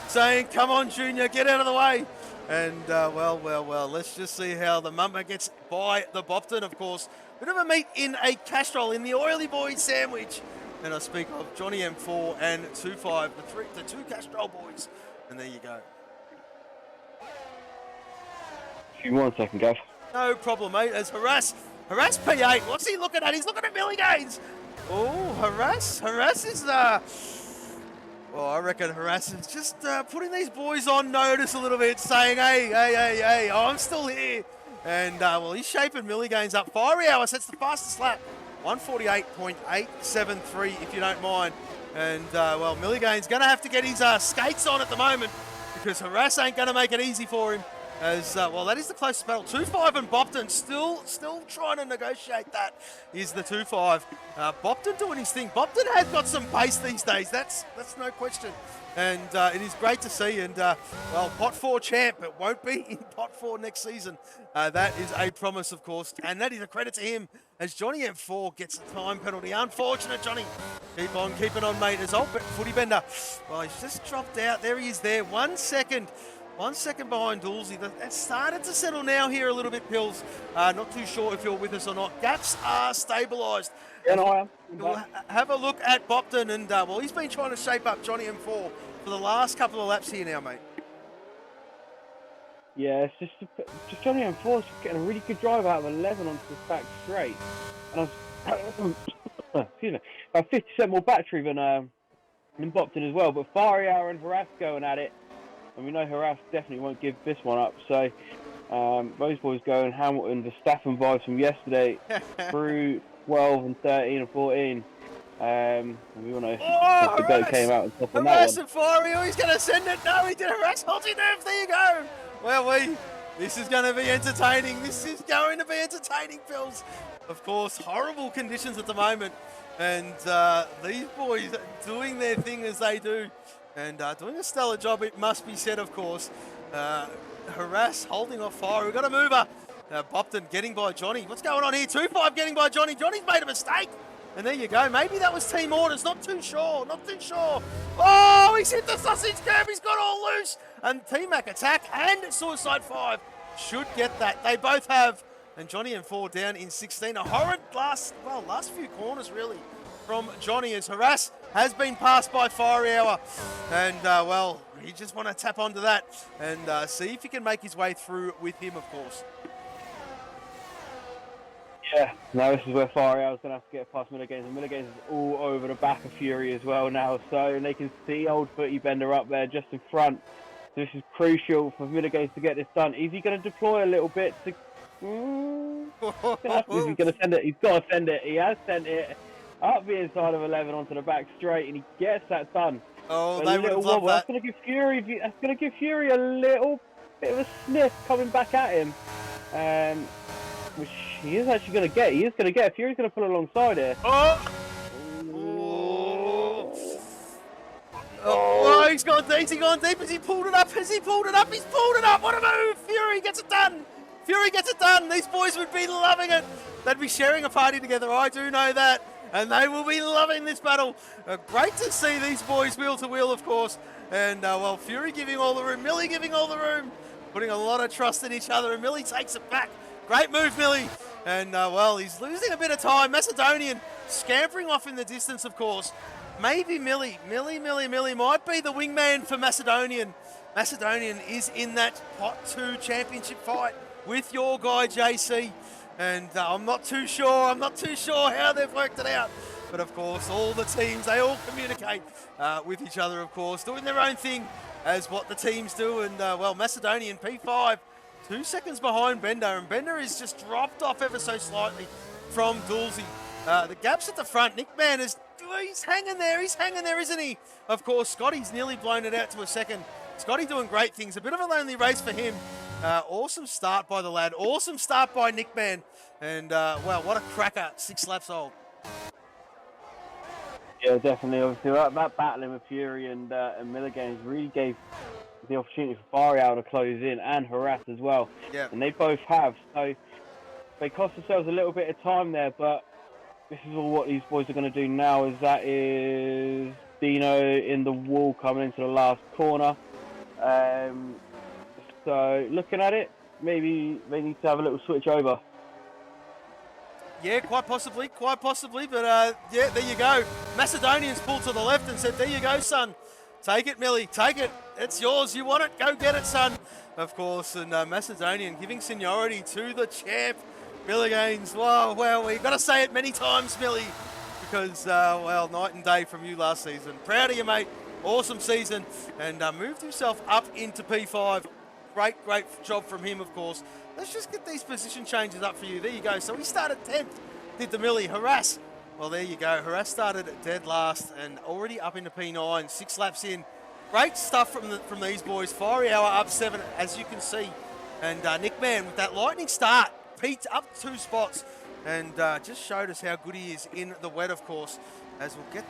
saying, come on, Junior, get out of the way. And, well, let's just see how the Mumba gets by the Bopton, of course. Bit of a meat in a castrol in the Oily Boys sandwich. And I speak of Johnny M4 and 2-5, the two castrol boys. And there you go. Give me 1 second, Gav. No problem, mate. As Harass P8. What's he looking at? He's looking at Millie Gaines. Oh, Harass is, well, I reckon Harass is just putting these boys on notice a little bit, saying, hey, I'm still here. And, well, he's shaping Millie Gaines up. Fiery Hour sets the fastest lap. 148.873, if you don't mind. And, well, Millie Gaines going to have to get his skates on at the moment because Harass ain't going to make it easy for him. As, well, that is the closest battle. 2-5 and Bopton still trying to negotiate that is the 2-5. Bopton doing his thing. Bopton has got some pace these days. That's no question. And it is great to see. And, well, Pot 4 champ, but won't be in Pot 4 next season. That is a promise, of course. And that is a credit to him as Johnny M4 gets a time penalty. Unfortunate, Johnny. Keep on keeping on, mate. As old Footy Bender. Well, he's just dropped out. There he is there. 1 second. 1 second behind Doolsey. It's started to settle now here a little bit, Pills. Not too sure if you're with us or not. Gaps are stabilised. Yeah, no, I am. We'll have a look at Bopton. And, well, he's been trying to shape up Johnny M4 for the last couple of laps here now, mate. Yeah, it's just Johnny and Force getting a really good drive out of 11 onto the back straight. And I was, excuse me, about 50% more battery than Bopton as well. But Faria and Harass going at it. And we know Harass definitely won't give this one up. So those boys going Hamilton, the Staffen vibes from yesterday through 12 and 13 and 14. We all know the goat came out on top on that Harass one. and Fario, he's going to send it. No, he did Harass. Halting nerve. There you go. Well, this is going to be entertaining. This is going to be entertaining, Phils. Of course, horrible conditions at the moment. And these boys doing their thing as they do. And doing a stellar job, it must be said, of course. Harass holding off fire. We've got a mover. Bopton getting by Johnny. What's going on here? 2-5 getting by Johnny. Johnny's made a mistake. And there you go. Maybe that was team orders. Not too sure. Not too sure. Oh, he's hit the sausage curve. He's got all loose. And Team Mac attack and Suicide 5 should get that. They both have. And Johnny and 4 down in 16. A horrid last few corners, really, from Johnny as Harass has been passed by Fire Hour. And, you just want to tap onto that and see if he can make his way through with him, of course. Yeah, now this is where Fire Hour's going to have to get past Milligains. And Milligains is all over the back of Fury as well now. So they can see old Footy Bender up there just in front. So this is crucial for Milligains to get this done. Is he going to deploy a little bit to... Is he going to send it? He's got to send it. He has sent it up the inside of 11 onto the back straight, and he gets that done. Oh, they would have loved that. That's going to give Fury a little bit of a sniff coming back at him, which he is actually going to get. He is going to get. Fury's going to pull alongside here. Oh, he's gone deep. He's gone deep. Has he pulled it up? Has he pulled it up? He's pulled it up. What a move! Fury gets it done. Fury gets it done. These boys would be loving it. They'd be sharing a party together. I do know that. And they will be loving this battle. Great to see these boys wheel to wheel, of course. And, Fury giving all the room. Millie giving all the room. Putting a lot of trust in each other. And Millie takes it back. Great move, Millie. And, he's losing a bit of time. Macedonian scampering off in the distance, of course. Maybe Millie might be the wingman for Macedonian. Macedonian is in that Pot 2 championship fight with your guy, JC. And I'm not too sure how they've worked it out. But of course, all the teams, they all communicate with each other, of course, doing their own thing as what the teams do. And Macedonian P5, 2 seconds behind Bender. And Bender is just dropped off ever so slightly from Dulzy. The gaps at the front, Nick Man he's hanging there, isn't he? Of course, Scotty's nearly blown it out to a second. Scotty doing great things. A bit of a lonely race for him. Awesome start by the lad. Awesome start by Nick Man. And, what a cracker. 6 laps old. Yeah, definitely. Obviously, that battling with Fury and Milligains really gave the opportunity for Fario to close in and Harass as well. Yeah. And they both have. So they cost themselves a little bit of time there, but this is all what these boys are going to do now. Is Dino in the wall coming into the last corner. So looking at it, maybe they need to have a little switch over. Yeah, quite possibly. But there you go. Macedonians pulled to the left and said, there you go, son. Take it, Millie. Take it. It's yours. You want it? Go get it, son. Of course. And Macedonian giving seniority to the champ, Milligains. Well, we've got to say it many times, Millie. Because, night and day from you last season. Proud of you, mate. Awesome season. And moved himself up into P5. Great job from him, of course. Let's just get these position changes up for you. There you go. So he started 10th, did the Millie. Harass. Well, there you go. Harass started dead last and already up into P9, 6 laps in. Great stuff from these boys. Fiery Hour up 7, as you can see. And Nick Man with that lightning start, Pete up 2 spots. And just showed us how good he is in the wet, of course. As we'll get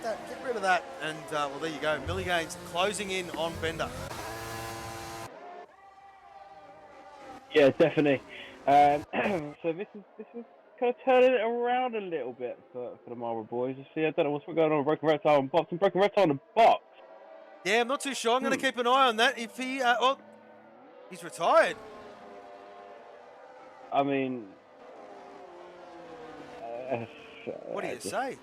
rid of that. And, there you go. Milligains closing in on Bender. Yeah, definitely. So this is kind of turning it around a little bit for the Marlborough boys. You see, I don't know what's going on with Broken Reptile and Box, and Broken Reptile in the box. Yeah, I'm not too sure. I'm going to keep an eye on that. If he, he's retired. I mean, what do you say?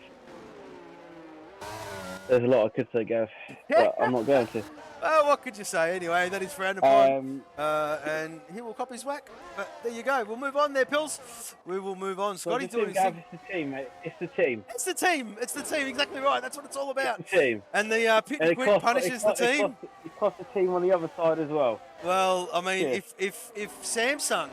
There's a lot I could say, Gav, but I'm not going to. Well, what could you say? Anyway, that is frowned upon. Um, And he will cop his whack. But there you go. We'll move on there, Pills. We will move on. so Scotty the doing thing, his Gav, thing. it's the team, mate. It's the team. It's the team. It's the team. Exactly right. That's what it's all about. It's the team. And the pit and quit punishes the team. It costs the team on the other side as well. Well, I mean, Yeah. if Samsung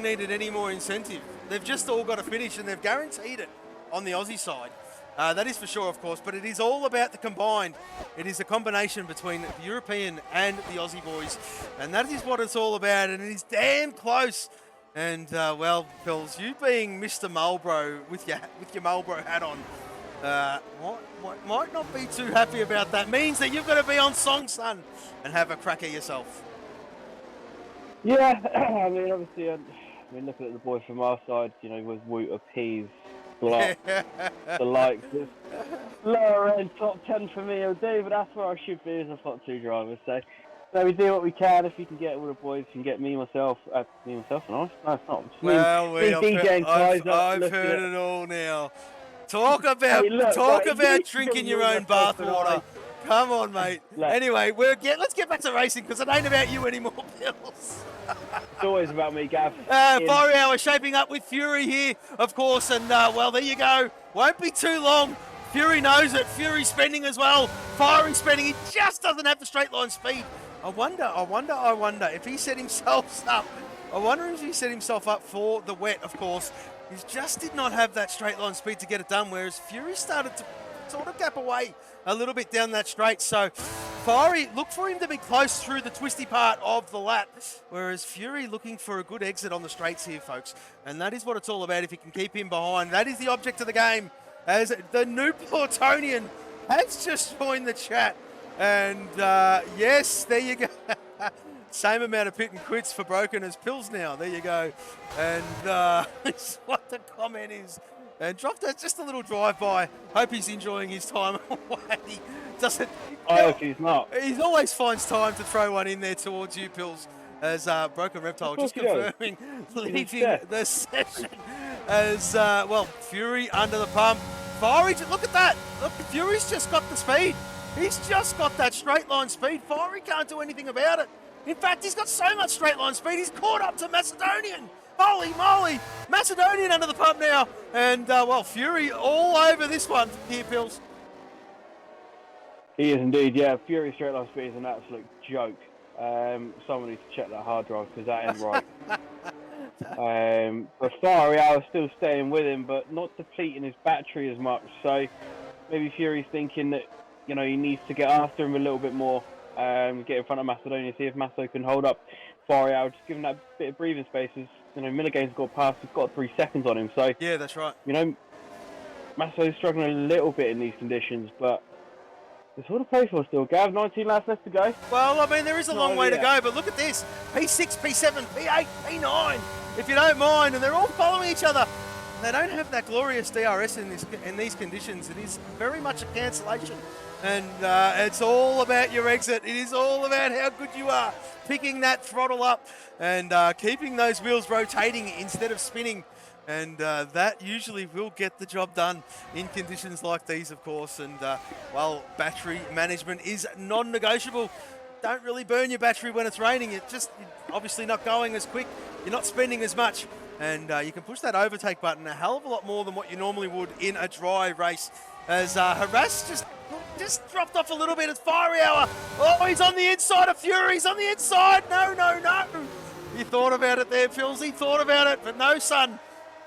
needed any more incentive, they've just all got to finish, and they've guaranteed it on the Aussie side. That is for sure, of course, but it is all about the combined. It is a combination between the European and the Aussie boys, and that is what it's all about, and it is damn close. And well, Phils, you being Mr. Marlboro with your Marlboro hat on, might not be too happy about that. Means that you've got to be on song, son, and have a crack at yourself. Yeah, I mean, obviously, looking at the boys from our side, you know, with Wooter, Peas, Block, the likes, it's lower end top 10 for me, or do, but that's where I should be as a Top 2 driver. So we do what we can. If you can get all the boys, you can get myself, and I. No, it's not. Well, I've heard it all now. Talk about drinking your own bathwater. Come on, mate. Anyway, let's get back to racing because it ain't about you anymore, Pills. It's always about me, Gav. 4 Hour shaping up with Fury here, of course, and well, there you go. Won't be too long. Fury knows it. Fury spending as well. Fiery spending. He just doesn't have the straight line speed. I wonder if he set himself up. I wonder if he set himself up for the wet, of course. He just did not have that straight line speed to get it done, whereas Fury started to sort of gap away a little bit down that straight. So Fiery, look for him to be close through the twisty part of the lap, whereas Fury looking for a good exit on the straights here, folks. And that is what it's all about if you can keep him behind. That is the object of the game, as the new Plutonian has just joined the chat. And yes, there you go. Same amount of pit and quits for Broken as Pills now. There you go. And that's what the comment is. And dropped just a little drive-by. Hope he's enjoying his time away. Doesn't. I hope he's not. He always finds time to throw one in there towards you, Pills. As Broken Reptile just confirming leaving the session. As well, Fury under the pump. Fiery, look at that. Look, Fury's just got the speed. He's just got that straight line speed. Fiery can't do anything about it. In fact, he's got so much straight line speed, he's caught up to Macedonian. Holy moly! Macedonian under the pump now. And, well, Fury all over this one here, Pills. He is indeed, yeah. Fury straight line speed is an absolute joke. Someone needs to check that hard drive because that ain't right. But Fiery, I was still staying with him, but not depleting his battery as much. So maybe Fury's thinking that, you know, he needs to get after him a little bit more. Get in front of Macedonia, see if Masso can hold up Fiery out, just give him that bit of breathing space. As, you know, Milligame's got past, he's got 3 seconds on him. So yeah, that's right. You know, Masso's struggling a little bit in these conditions, but there's all to play for still. Gav, 19 laps left to go. Well, I mean, there is a long way to go, but look at this. P6, P7, P8, P9, if you don't mind, and they're all following each other. They don't have that glorious DRS in these conditions. It is very much a cancellation. And it's all about your exit. It is all about how good you are. Picking that throttle up and keeping those wheels rotating instead of spinning. And that usually will get the job done in conditions like these, of course. And, well, battery management is non-negotiable. Don't really burn your battery when it's raining. You're obviously not going as quick. You're not spending as much. And you can push that overtake button a hell of a lot more than what you normally would in a dry race. As Harass just dropped off a little bit. It's Fiery Hour. Oh, he's on the inside of Fury. He's on the inside. No. You thought about it there, Phils. He thought about it, but no, son.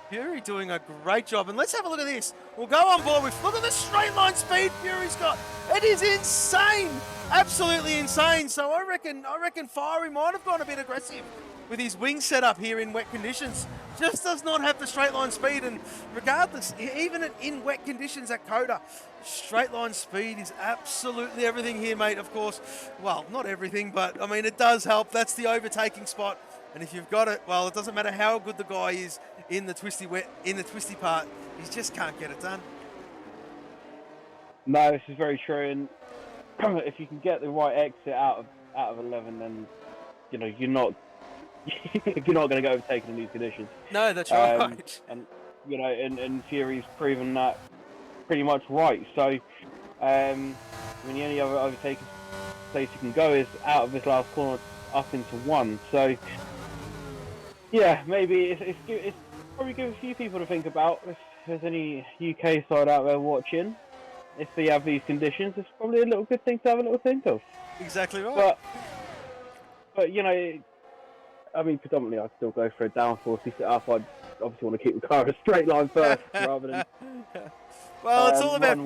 Fury doing a great job. And let's have a look at this. We'll go on board with, look at the straight line speed Fury's got. It is insane. Absolutely insane. So I reckon Fiery might have gone a bit aggressive with his wing setup here in wet conditions. Just does not have the straight line speed, and regardless, even in wet conditions at COTA, straight line speed is absolutely everything here, mate, of course. Well, not everything, but I mean, it does help. That's the overtaking spot. And if you've got it, well, it doesn't matter how good the guy is in the twisty part, he just can't get it done. No, this is very true, and if you can get the right exit out of 11, then, you know, you're not going to get overtaken in these conditions. No, that's right. And you know, and Fury's proven that pretty much right. So, I mean, the only other overtakers place you can go is out of this last corner up into 1. So, yeah, maybe it's probably give a few people to think about. If there's any UK side out there watching, if they have these conditions, it's probably a little good thing to have a little think of. Exactly right. But you know, I mean, predominantly I'd still go for a downforce. Set up, I'd obviously want to keep the car a straight line first rather than. Well, it's all about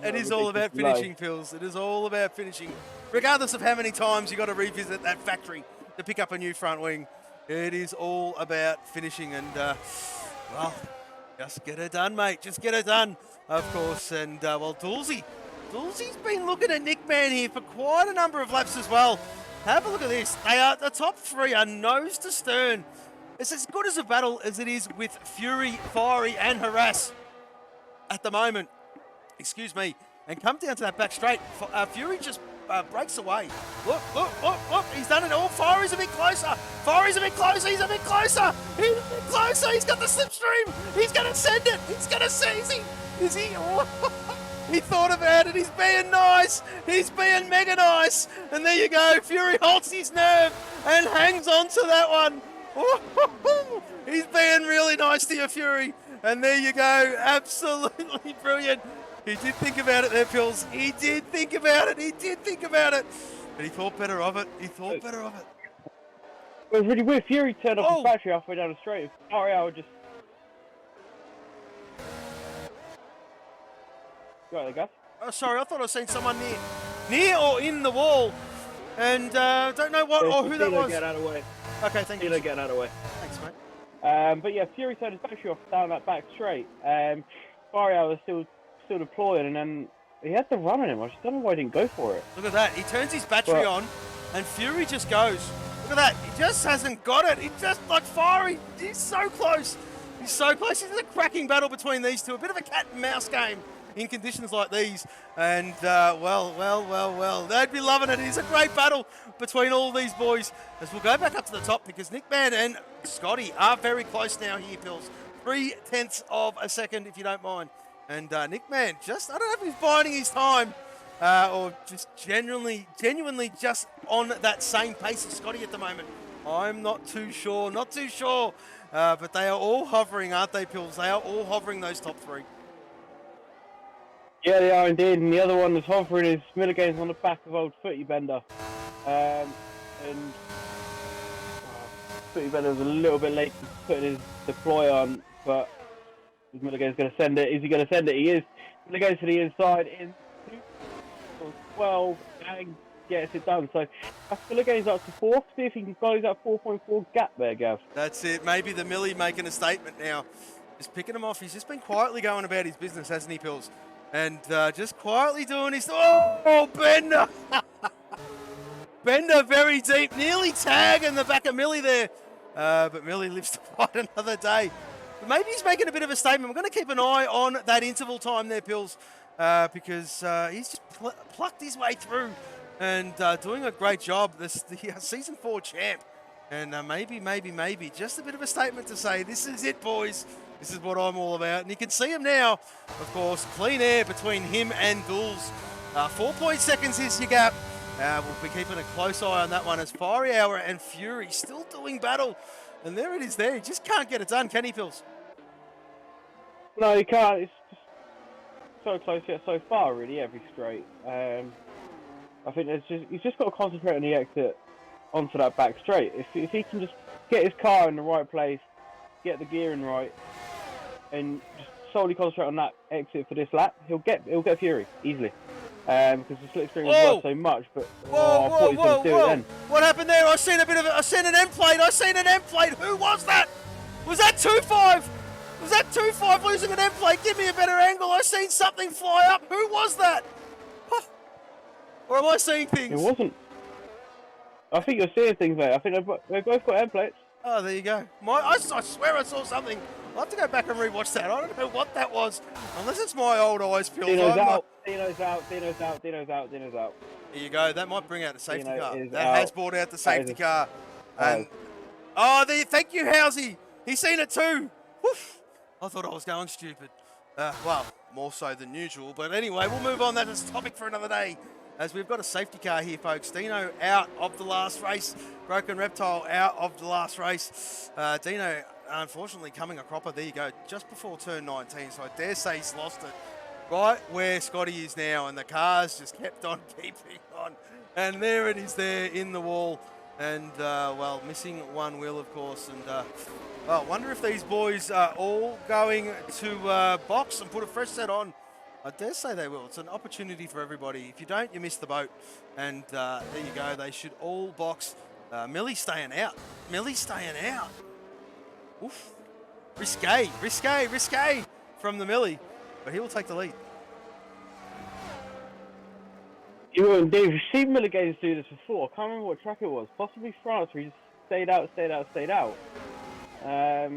it is all about finishing, Pills. It is all about finishing, regardless of how many times you got to revisit that factory to pick up a new front wing. It is all about finishing, and well, just get it done, mate. Just get it done, of course. And well, Dulcie's been looking at Nick Man here for quite a number of laps as well. Have a look at this. The top 3 are nose to stern. It's as good as a battle as it is with Fury, Fiery, and Harass at the moment. Excuse me. And come down to that back straight. Fury just breaks away. Look. He's done it all. Fiery's a bit closer. Fiery's a bit closer. He's a bit closer. He's a bit closer. He's got the slipstream. He's going to send it. He's going to send it. Is he? He thought about it. He's being nice. He's being mega nice. And there you go. Fury holds his nerve and hangs on to that one. He's being really nice to you, Fury. And there you go. Absolutely brilliant. He did think about it there, Pills. He did think about it. He did think about it. But he thought better of it. He thought better of it. It was really weird. Fury turned off his battery halfway down the straight. Ariel just... Go there, Gus. Oh, sorry. I thought I seen someone near or in the wall. And don't know what or who that was. Get out of the way. Okay, thank you. Get out of the way. Thanks, mate. But yeah, Fury turned his battery off down that back straight. Ariel was still deploying, and then he had the run on him. I just don't know why he didn't go for it. Look at that. He turns his battery on, and Fury just goes. Look at that. He just hasn't got it. He just, like Fiery, he's so close. He's so close. It's a cracking battle between these two. A bit of a cat and mouse game in conditions like these. And, well, they'd be loving it. It's a great battle between all these boys. As we'll go back up to the top, because Nick Man and Scotty are very close now here, Pills. 0.3 of a second, if you don't mind. And Nick Man, just, I don't know if he's biding his time or just genuinely just on that same pace as Scotty at the moment. I'm not too sure. But they are all hovering, aren't they, Pills? They are all hovering, those top 3. Yeah, they are indeed. And the other one that's hovering is Milligan's on the back of old Footy Bender. And Footy Bender was a little bit late putting his deploy on, but Milligan's going to send it. Is he going to send it? He is. Milligan's to the inside in 12 and gets it done. So Milligan's up to 4th. See if he can close that 4.4 gap there, Gav. That's it. Maybe the Millie making a statement now. Just picking him off. He's just been quietly going about his business, hasn't he, Pills? And just quietly doing his... Oh, Bender! Bender very deep. Nearly tag in the back of Millie there. But Millie lives to fight another day. But maybe he's making a bit of a statement. We're going to keep an eye on that interval time there, Pills, because he's just plucked his way through and doing a great job. The Season 4 champ. And maybe just a bit of a statement to say, this is it, boys. This is what I'm all about. And you can see him now, of course, clean air between him and Dulz. 4 seconds is your gap. We'll be keeping a close eye on that one as Fiery Hour and Fury still doing battle. And there it is there. He just can't get it done, can he, Pills? No, he can't. It's just so close yet so far, really, every straight. I think he's just got to concentrate on the exit onto that back straight. If he can just get his car in the right place, get the gearing right, and just solely concentrate on that exit for this lap, he'll get Fury easily. Because the slipstream was worth so much, but I thought he was going to do it then. What happened there? I seen an end plate. Who was that? Was that 2-5? Was that 2-5 losing an end plate? Give me a better angle. I seen something fly up. Who was that? Huh. Or am I seeing things? It wasn't. I think you're seeing things, mate. I think they've both got end plates. Oh, there you go. I swear I saw something. I'll have to go back and rewatch that. I don't know what that was. Unless it's my old eyes, Phil. Dino's out. There you go. That might bring out the safety car. That out. has brought out the safety car. And thank you, Housey. He's seen it too. Woof. I thought I was going stupid. Well, more so than usual. But anyway, we'll move on. That is a topic for another day. as we've got a safety car here, folks. Dino out of the last race. Broken Reptile out of the last race. Dino, unfortunately, coming a cropper. There you go, just before turn 19. So I dare say he's lost it right where Scotty is now. And the car's just kept on keeping on. And there it is there in the wall. And, well, missing one wheel, of course. And, well, wonder if these boys are all going to box and put a fresh set on. I dare say they will. It's an opportunity for everybody. If you don't, you miss the boat. And there you go. They should all box. Millie staying out. Millie staying out. Oof. Risque, risque, risque from the Millie. But he will take the lead. You and Dave, you've seen Miller Games do this before. I can't remember what track it was. Possibly France, where he just stayed out. Or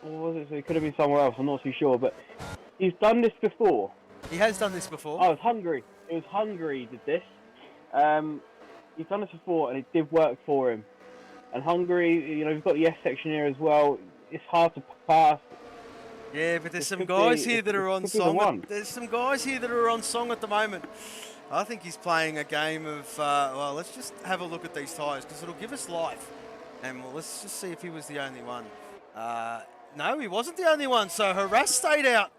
was it? So it could have been somewhere else. I'm not too sure. But he's done this before. He has done this before. Oh, it was Hungary. It was Hungary did this. He's done this before, and it did work for him. And Hungary, you know, we've got the S section here as well. It's hard to pass. Yeah, but there's some guys here that are on song. There's some guys here that are on song at the moment. I think he's playing a game of, well, let's just have a look at these tyres because it'll give us life. And well, let's just see if he was the only one. No, he wasn't the only one. So Harass stayed out.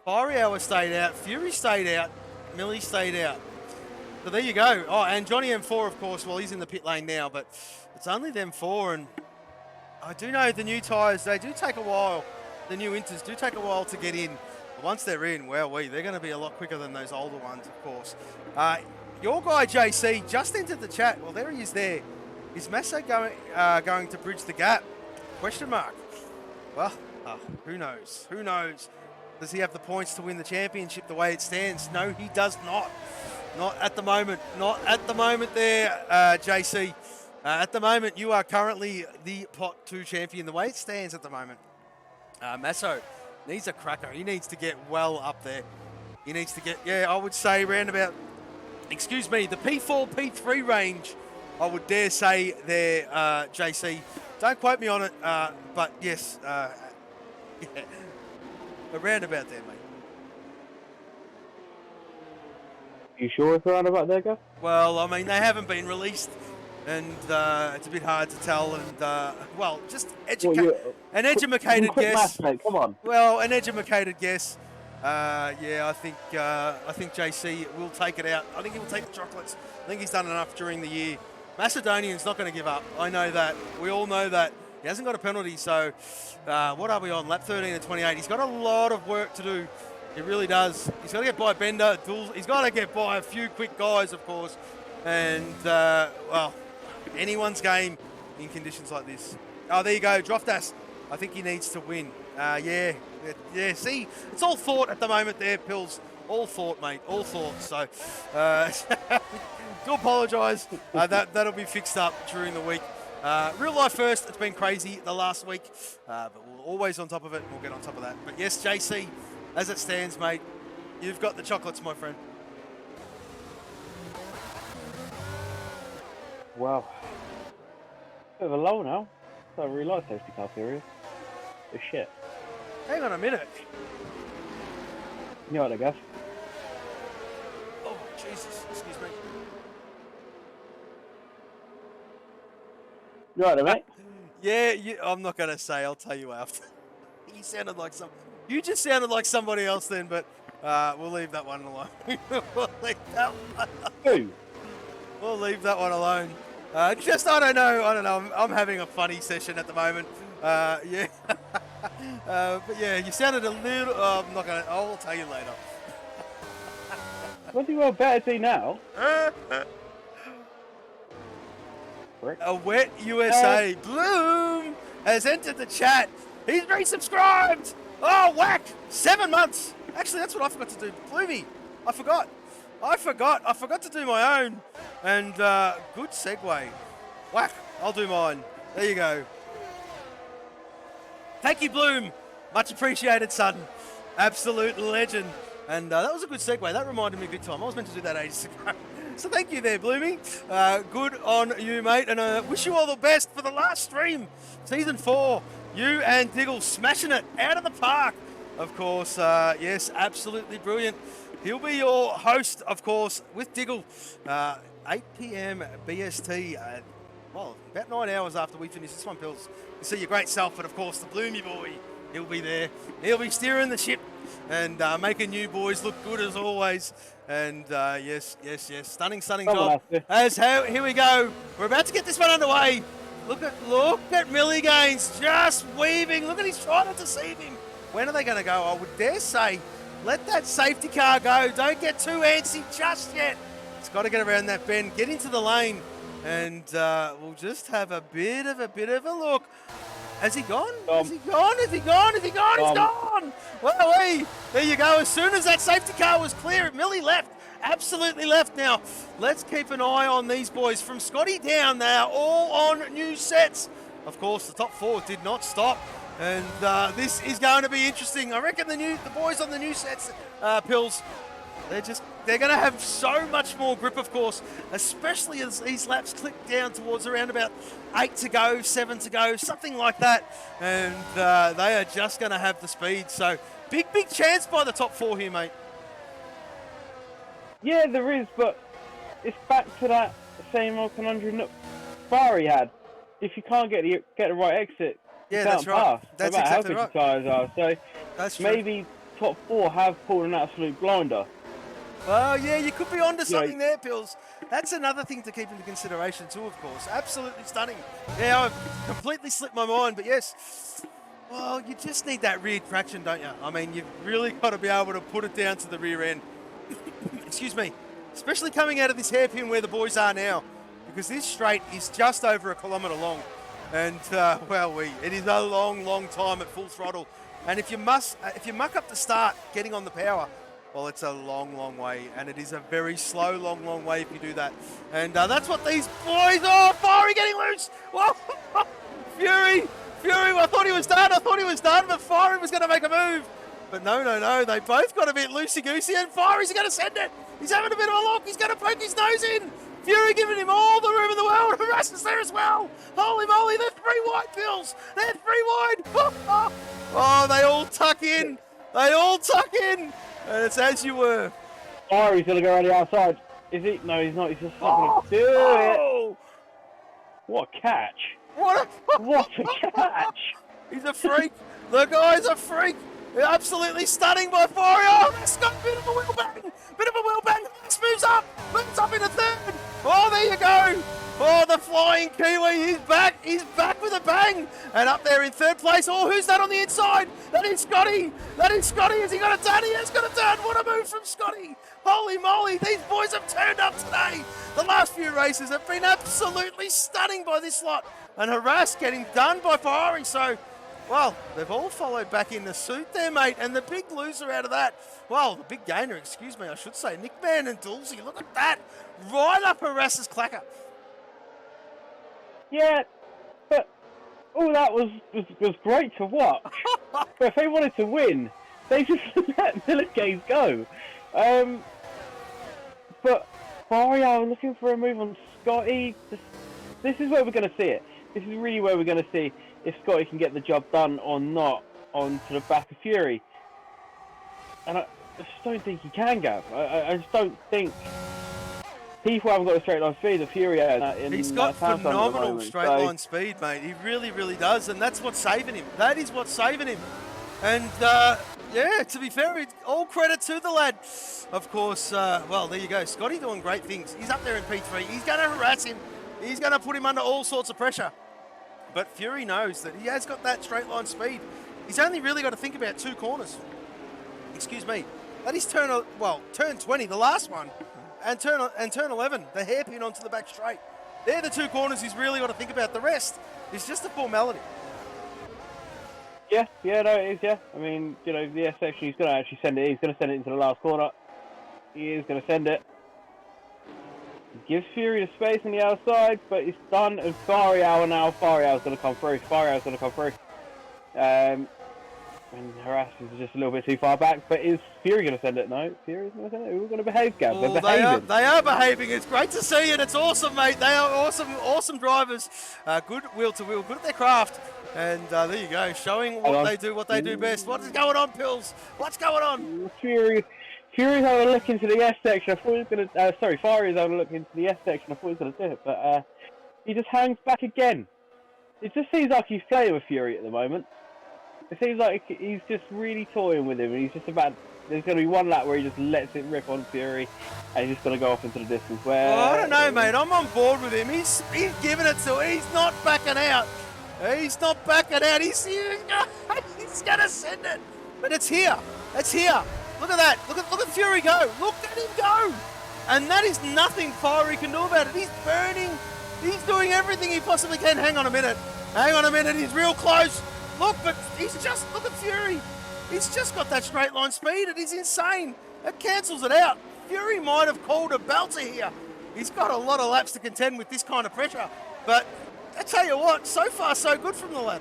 Fiery Hour stayed out. Fury stayed out. Millie stayed out. So there you go. Oh, and Johnny M4, of course, well, he's in the pit lane now, but it's only them four. And I do know the new tyres, they do take a while. The new Inters do take a while to get in. But once they're in, well, they're going to be a lot quicker than those older ones, of course. Your guy, JC, just entered the chat. Well, there he is there. Is Massa going to bridge the gap? Question mark. Well, who knows? Who knows? Does he have the points to win the championship the way it stands? No, he does not. Not at the moment. Not at the moment there, JC. At the moment, you are currently the Pot 2 champion the way it stands at the moment. Masso needs a cracker. He needs to get well up there. He needs to get, yeah, I would say around about, excuse me, the P4, P3 range, I would dare say there, JC. Don't quote me on it, but yes, yeah, around about there, mate. You sure it's around about there, Gus? Well, I mean, they haven't been released, and it's a bit hard to tell, and, well, just an educated guess. Math, mate, come on. Well, an educated guess. Yeah, I think JC will take it out. I think he will take the chocolates. I think he's done enough during the year. Macedonian's not going to give up. I know that. We all know that. He hasn't got a penalty, so what are we on? Lap 13 and 28. He's got a lot of work to do. He really does. He's got to get by Bender. He's got to get by a few quick guys, of course. And, well, anyone's game in conditions like this. Oh, there you go. Droftas. I think he needs to win. Yeah. See, it's all thought at the moment there, Pills. All thought, mate. All thought. So, do apologise. That'll be fixed up during the week. Real life first. It's been crazy the last week, but we're always on top of it. We'll get on top of that. But yes, JC, as it stands, mate, you've got the chocolates, my friend. Wow. Bit of a lull now. I really like safety car series. Oh shit. Hang on a minute. You know what I guess? Oh, Jesus. Excuse me. You all right, mate? Yeah, I'm not going to say. I'll tell you after. You just sounded like somebody else then, but we'll leave that one alone. We'll leave that one alone. Who? We'll leave that one alone. I don't know. I'm having a funny session at the moment. Yeah. But yeah, you sounded a little. I'm not gonna. I'll tell you later. What's he well better see now? A wet USA. Bloom has entered the chat. He's resubscribed. Oh, whack! 7 months. Actually, that's what I forgot to do. Bloomy. I forgot to do my own. And good segue. Whack. I'll do mine. There you go. Thank you, Bloom. Much appreciated, son. Absolute legend. And that was a good segue. That reminded me big time. I was meant to do that ages ago. So thank you there, Bloomy. Good on you, mate. And wish you all the best for the last stream. Season 4. You and Diggle smashing it out of the park. Of course, yes, absolutely brilliant. He'll be your host, of course, with Diggle. 8 p.m. BST. Well, about 9 hours after we finish this one, Pills. You see your great self, but of course, the Bloomy boy, he'll be there. He'll be steering the ship and making you boys look good as always. And yes, stunning job. Here we go. We're about to get this one underway. Look at Millie Gaines just weaving. Look at he's trying to deceive him. When are they going to go? I would dare say, let that safety car go. Don't get too antsy just yet. It's got to get around that bend, get into the lane, and we'll just have a bit of a look. Has he gone? Has he gone? He's gone. Well, there you go. As soon as that safety car was clear, Millie left. Absolutely left. Now, let's keep an eye on these boys. From Scotty down, they are all on new sets. Of course, the top 4 did not stop. And this is going to be interesting. I reckon the boys on the new sets, Pills, they're going to have so much more grip, of course, especially as these laps click down towards around about 8 to go, 7 to go, something like that. And they are just going to have the speed. So big chance by the top 4 here, mate. Yeah, there is, but it's back to that same old conundrum that Ferrari had. If you can't get the right exit, yeah, you can't that's right. pass, That's no matter exactly how right. good your tyres are. So that's true. maybe top 4 have pulled an absolute blinder. Well, yeah, you could be onto something there, Pills. That's another thing to keep into consideration too, of course. Absolutely stunning. Yeah, I've completely slipped my mind, but yes. Well, you just need that rear traction, don't you? I mean, you've really got to be able to put it down to the rear end. Excuse me. Especially coming out of this hairpin where the boys are now, because this straight is just over 1 kilometre long. And, it is a long time at full throttle. And if you muck up the start getting on the power, well, it's a long way, and it is a very slow, long way if you do that. And that's what these boys are. Fiery getting loose. Whoa. Fury, I thought he was done, but Fiery was going to make a move. But no, they both got a bit loosey-goosey, and Fiery's going to send it. He's having a bit of a look. He's going to poke his nose in. Fury giving him all the room in the world. Harass is there as well. Holy moly, they're 3 wide, Bills. They're 3 wide. Oh, they all tuck in. And it's as you were. Oh, he's going to go around the outside. Is he? No, he's not. He's just not going to do it. What a catch. What a catch. He's a freak. The guy's a freak. Absolutely stunning by Fiery. Oh, that's got a bit of a wheel bang. This moves up in a third. Oh, there you go. Oh, the flying Kiwi. He's back with a bang. And up there in 3rd place. Oh, who's that on the inside? That is Scotty. Has he got it done? He has got it done. What a move from Scotty. Holy moly, these boys have turned up today. The last few races have been absolutely stunning by this lot. And Harass getting done by Ferrari. So, well, they've all followed back in the suit there, mate. And the big loser out of that, well, the big gainer, excuse me, I should say, Nick Mann and Dulcie. Look at that. Right up Harass's clacker. Yeah, but all that was great to watch. But if they wanted to win, they just let Milligaze go. But Mario looking for a move on Scotty. This is where we're going to see it. This is really where we're going to see if Scotty can get the job done or not onto the back of Fury. And I just don't think he can, Gav. I just don't think people haven't got a straight line speed that Fury has. He's got phenomenal straight line speed, mate. He really does, and that's what's saving him. That is what's saving him. And yeah, to be fair, all credit to the lad. Of course, well, there you go. Scotty doing great things. He's up there in P3. He's going to harass him. He's going to put him under all sorts of pressure. But Fury knows that he has got that straight line speed. He's only really got to think about 2 corners. Excuse me. That is turn 20, the last one, and turn 11, the hairpin onto the back straight. They're the 2 corners he's really got to think about. The rest is just a formality. Yeah, no, it is, yeah. I mean, you know, the S section, he's going to actually send it. He's going to send it into the last corner. He is going to send it. He gives Fury the space on the outside, but it's done. And Fariao now. Fariao's going to come through. And Harass is just a little bit too far back, but is Fury going to send it? No, Fury's going to send it. We're going to behave, Gav. Oh, they are behaving. It's great to see, and it's awesome, mate. They are awesome drivers. Good wheel to wheel, good at their craft. And there you go, showing what they do best. What is going on, Pills? What's going on? Fury's having a look into the S section. I thought he was going to... sorry, Fiery's having a look into the S section. I thought he was going to do it, but he just hangs back again. It just seems like he's playing with Fury at the moment. It seems like he's just really toying with him, and he's just about... There's going to be one lap where he just lets it rip on Fury, and he's just going to go off into the distance. Where I don't know, mate. I'm on board with him. He's giving it to him. He's not backing out. He's not backing out. He's going to send it. But it's here. It's here. Look at that. Look at Fury go. Look at him go. And that is nothing Fiery can do about it. He's burning. He's doing everything he possibly can. Hang on a minute. Hang on a minute. He's real close. Look, but he's just... Look at Fury. He's just got that straight line speed. It is insane. It cancels it out. Fury might have called a belter here. He's got a lot of laps to contend with this kind of pressure. But I tell you what, so far so good from the lad.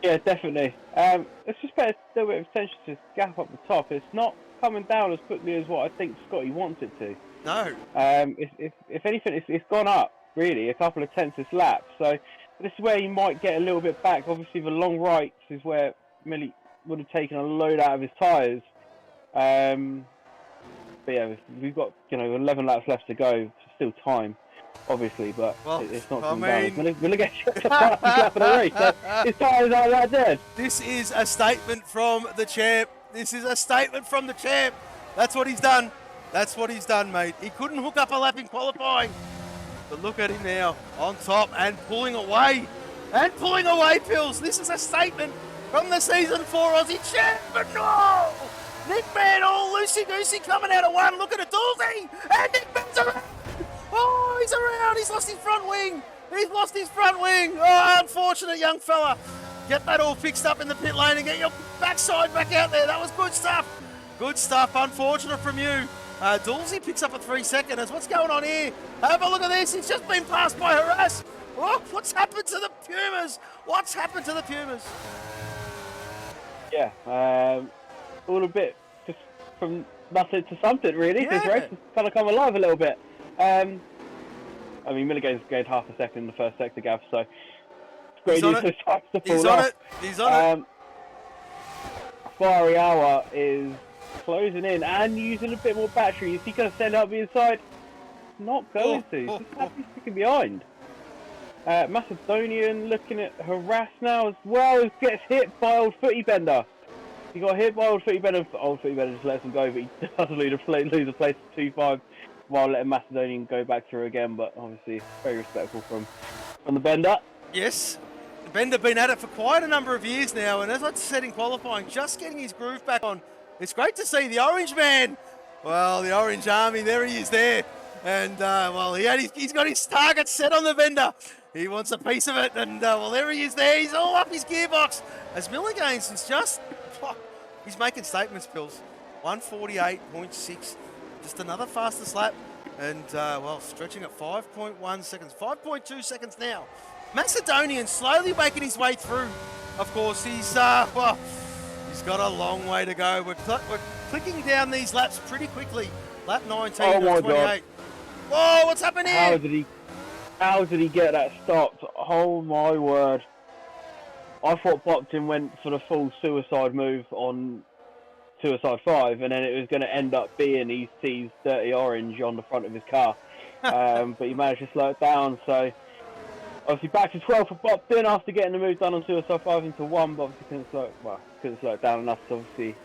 Yeah, definitely. It's just better to do a bit of attention to this gap up the top. It's not coming down as quickly as what I think Scotty wants it to. No. If anything, it's gone up, really, a couple of tenths this lap. So this is where you might get a little bit back. Obviously, the long rights is where Millie would have taken a load out of his tyres. But yeah, we've got 11 laps left to go. Still time, obviously, but it's not coming down. We'll get the lap of the race. So his tyres aren't that dead. This is a statement from the champ. This is a statement from the champ. That's what he's done. That's what he's done, mate. He couldn't hook up a lap in qualifying, but look at him now on top and pulling away. And pulling away, Pills. This is a statement from the Season 4 Aussie champ, but no! Nick Mann all loosey-goosey coming out of one. Look at it, Dulcie! And Nick Mann's around! Oh, he's around. He's lost his front wing. He's lost his front wing. Oh, unfortunate young fella. Get that all fixed up in the pit lane and get your backside back out there. That was good stuff. Good stuff. Unfortunate from you. Dulcie picks up a 3-seconders. What's going on here? Have a look at this. He's just been passed by Harass. Oh, what's happened to the Pumas? What's happened to the Pumas? Yeah, all a bit just from nothing to something, really. This race has kind of come alive a little bit. I mean, Milligan's gained half a second in the first sector, Gav, so it's great news to start to fall off. He's on it. Fiery Hour is closing in and using a bit more battery. Is he going to send up the inside? Not going to. He's happy sticking behind. Macedonian looking at Harass now as well. Gets hit by Old Footy Bender. He got hit by Old Footy Bender. Old Footy Bender just lets him go, but he does lose a place to 2-5 while letting Macedonian go back through again. But obviously, very respectful from the Bender. Yes. The Bender been at it for quite a number of years now, and as I said in qualifying, just getting his groove back on. It's great to see the Orange Man. Well, the Orange Army, there he is there. And, well, he's got his target set on the Bender. He wants a piece of it, and, well, there he is there. He's all up his gearbox. As Milligains is just, he's making statements, Pills. 148.6, just another fastest lap. And, well, stretching at 5.1 seconds, 5.2 seconds now. Macedonian slowly making his way through. Of course, he's got a long way to go. We're clicking down these laps pretty quickly. Lap 19 of 28. God. Whoa, what's happening here? How did he get that stopped? Oh my word. I thought Bopton went for the full suicide move on Suicide 5, and then it was going to end up being he sees Dirty Orange on the front of his car. But he managed to slow it down, so obviously back to 12 for Bopton after getting the move done on Suicide 5 into 1, but obviously couldn't slow it down enough to obviously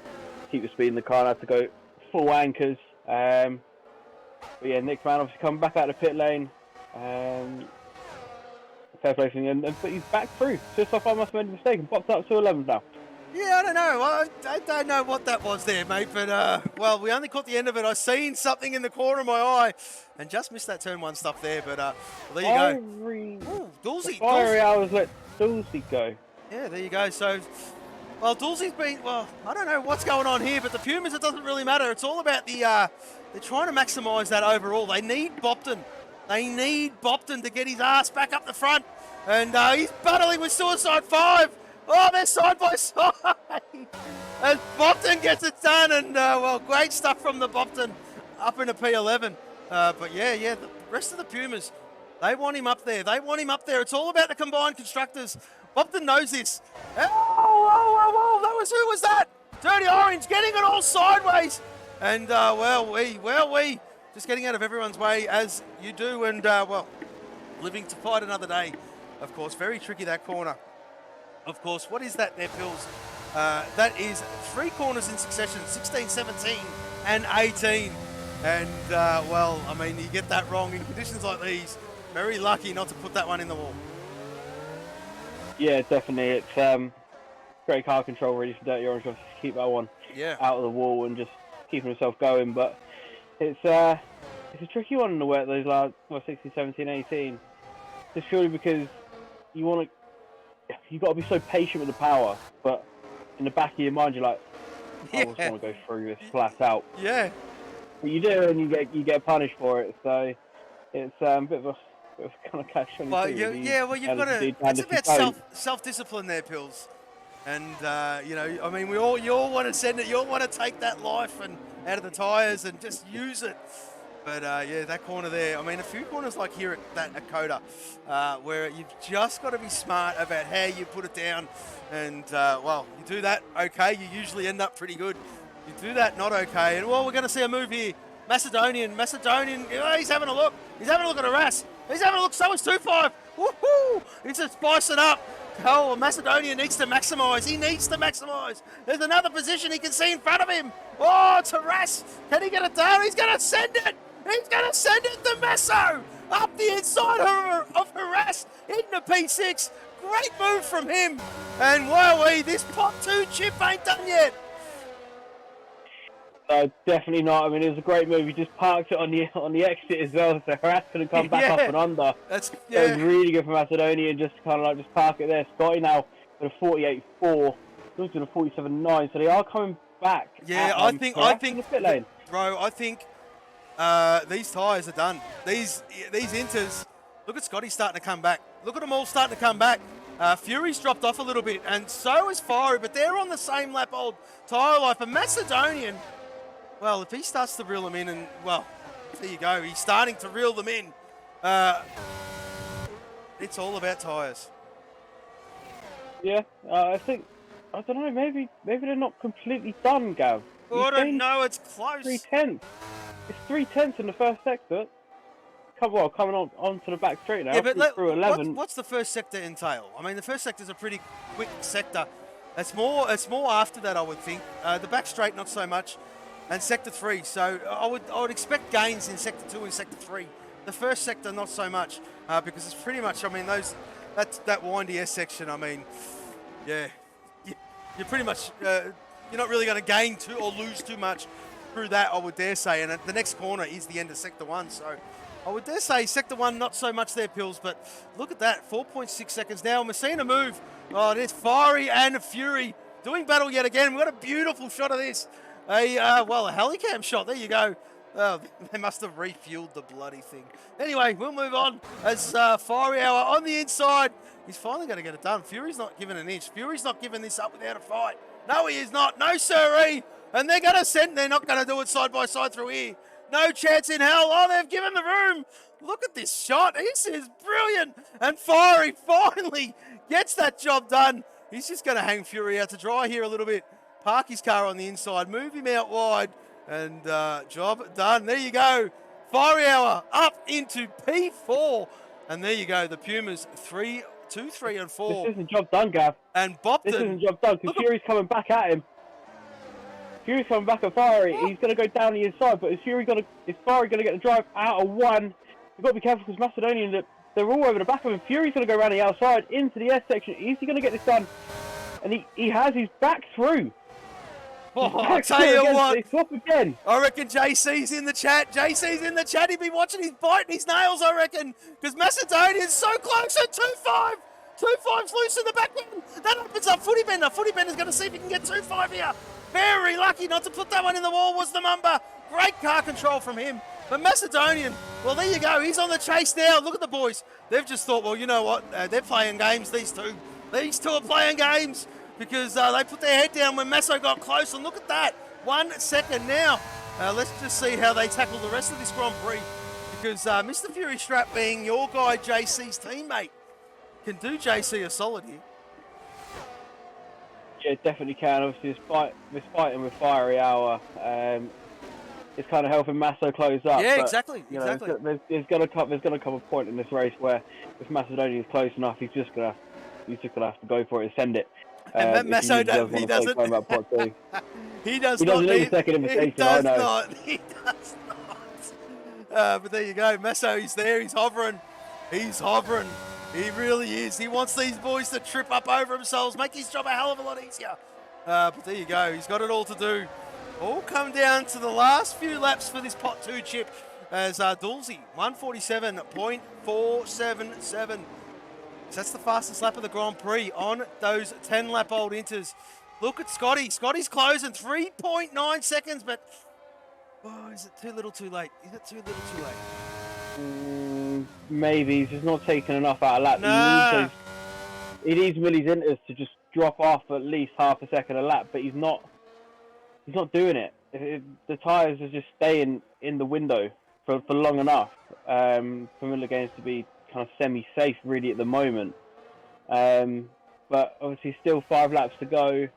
keep the speed in the car and had to go full anchors. But yeah, Nick Mann obviously coming back out of the pit lane. Fair play for him, but he's back through. Suicide 5 must have made a mistake and popped up to 11 now. Yeah, I don't know. I don't know what that was there, mate. But, well, we only caught the end of it. I seen something in the corner of my eye and just missed that turn 1 stuff there. But well, there you go. Ooh, Dulcie. Fiery Hours let Dulcie go. Yeah, there you go. So, well, Dulcie's been, well, I don't know what's going on here, but the Pumas, it doesn't really matter. It's all about the, they're trying to maximise that overall. They need Bopton. They need Bopton to get his ass back up the front. And he's battling with Suicide 5. Oh, they're side by side. And Bopton gets it done. And, well, great stuff from the Bopton up into P11. But, yeah, the rest of the Pumas, they want him up there. They want him up there. It's all about the combined constructors. Bopton knows this. Oh, whoa, that was, who was that? Dirty Orange getting it all sideways. And, we, just getting out of everyone's way as you do. And, living to fight another day. Of course, very tricky that corner. Of course, what is that there, Pills? That is 3 corners in succession, 16, 17, and 18. And, I mean, you get that wrong in conditions like these. Very lucky not to put that one in the wall. Yeah, definitely. It's great car control really for Dirty Orange to keep that one out of the wall and just keeping himself going. But it's a tricky one in the wet, those last 16, 17, 18. Just purely because you've got to be so patient with the power, but in the back of your mind you're like, I just want to go through this flat out. Yeah. But you do, and you get punished for it. So it's a bit of a kind of catch-22. Well, you've got to. It's about self-discipline there, Pills. And I mean, you all want to send it. You all want to take that life and out of the tyres and just use it. But that corner there. I mean, a few corners like here at COTA, where you've just got to be smart about how you put it down. And you do that okay, you usually end up pretty good. You do that not okay, and we're going to see a move here. Macedonian, he's having a look. He's having a look at Arras. He's having a look. So is 2-5. Woohoo! He's just spicing up. Oh, Macedonian needs to maximise. He needs to maximise. There's another position he can see in front of him. Oh, it's Arras. Can he get it down? He's going to send it. He's going to send it to Messo. Up the inside of Arras into P6. Great move from him. And wowee, this pot 2 chip ain't done yet. No, definitely not. I mean, it was a great move. He just parked it on the exit as well, so Harass could have come back up and under. That was really good for Macedonia, just kind of just park it there. Scotty now with a 48.4, looking at a 47.9, so they are coming back. Yeah, I think the pit lane. Bro, I think these tyres are done. These inters. Look at Scotty starting to come back. Look at them all starting to come back. Fury's dropped off a little bit, and so is Fiery, but they're on the same lap old tyre life. And Macedonian, well, if he starts to reel them in, and, there you go. He's starting to reel them in. It's all about tyres. Yeah, I don't know, maybe they're not completely done, Gav. Well, I don't know, it's close. 3/10. It's 3/10 in the first sector. Coming on to the back straight now. Yeah, but through 11. What's the first sector entail? I mean, the first sector is a pretty quick sector. It's more after that, I would think. The back straight, not so much. And sector 3, so I would expect gains in sector 2 and sector 3. The first sector, not so much, because it's pretty much. I mean, that windy S section. I mean, you're pretty much you're not really going to gain or lose too much through that, I would dare say. And the next corner is the end of sector 1, so I would dare say sector 1 not so much there, Pills. But look at that, 4.6 seconds now, and we're seeing a move. Oh, there's Fiery and Fury doing battle yet again. We've got a beautiful shot of this. A helicam shot. There you go. Oh, they must have refueled the bloody thing. Anyway, we'll move on as Fiery Hour on the inside. He's finally going to get it done. Fury's not giving an inch. Fury's not giving this up without a fight. No, he is not. No, sirree. And they're going to send. They're not going to do it side by side through here. No chance in hell. Oh, they've given the room. Look at this shot. This is brilliant. And Fiery finally gets that job done. He's just going to hang Fury out to dry here a little bit. Park his car on the inside, move him out wide, and job done. There you go. Fiery Hour up into P4. And there you go. The Pumas 2, 3, and 4. This isn't job done, Gav. And Bopton. This isn't job done because Fury's coming back at him. Fury's coming back at Fiery. What? He's going to go down the inside, but is Fiery going to get the drive out of 1? You've got to be careful because Macedonian, they're all over the back of him. Fury's going to go around the outside into the S section. Is he going to get this done? And he has his back through. Oh, I'll tell you what, again. I reckon JC's in the chat. JC's in the chat. He'd be watching his biting his nails, I reckon, because Macedonian's so close at 2-5. 2-5's loose in the background. That opens up Footy Bender. Footy Bender's going to see if he can get 2-5 here. Very lucky not to put that one in the wall was the Mamba. Great car control from him. But Macedonian, well, there you go. He's on the chase now. Look at the boys. They've just thought, well, you know what? They're playing games, these two. These two are playing games. Because they put their head down when Masso got close. And look at that. 1 second now. Let's just see how they tackle the rest of this Grand Prix. Because Mr. Fury Strap being your guy, JC's teammate, can do JC a solid here. Yeah, it definitely can. Obviously, this fighting with Fiery Hour, it's kind of helping Masso close up. Yeah, but, exactly, you know, exactly. there's gonna come a point in this race where if Macedonia is close enough, he's just gonna have to go for it and send it. And If he Masso, really does he want to take doesn't. home that pot too. He does He not doesn't need need. a second He invitation. I does know. not. He does not. But there you go. Masso, he's there. He's hovering. He's hovering. He really is. He wants these boys to trip up over themselves, make his job a hell of a lot easier. But there you go. He's got it all to do. All come down to the last few laps for this pot 2 chip as Dulcie, 147.477. So that's the fastest lap of the Grand Prix on those 10-lap old inters. Look at Scotty. Scotty's closing 3.9 seconds, but oh, is it too little too late? Is it too little too late? Maybe he's just not taking enough out of lap. Nah. He needs Millie's inters to just drop off at least half a second a lap, but he's not doing it. The tyres are just staying in the window for long enough for Miller Games to be kind of semi-safe really at the moment. But obviously still 5 laps to go.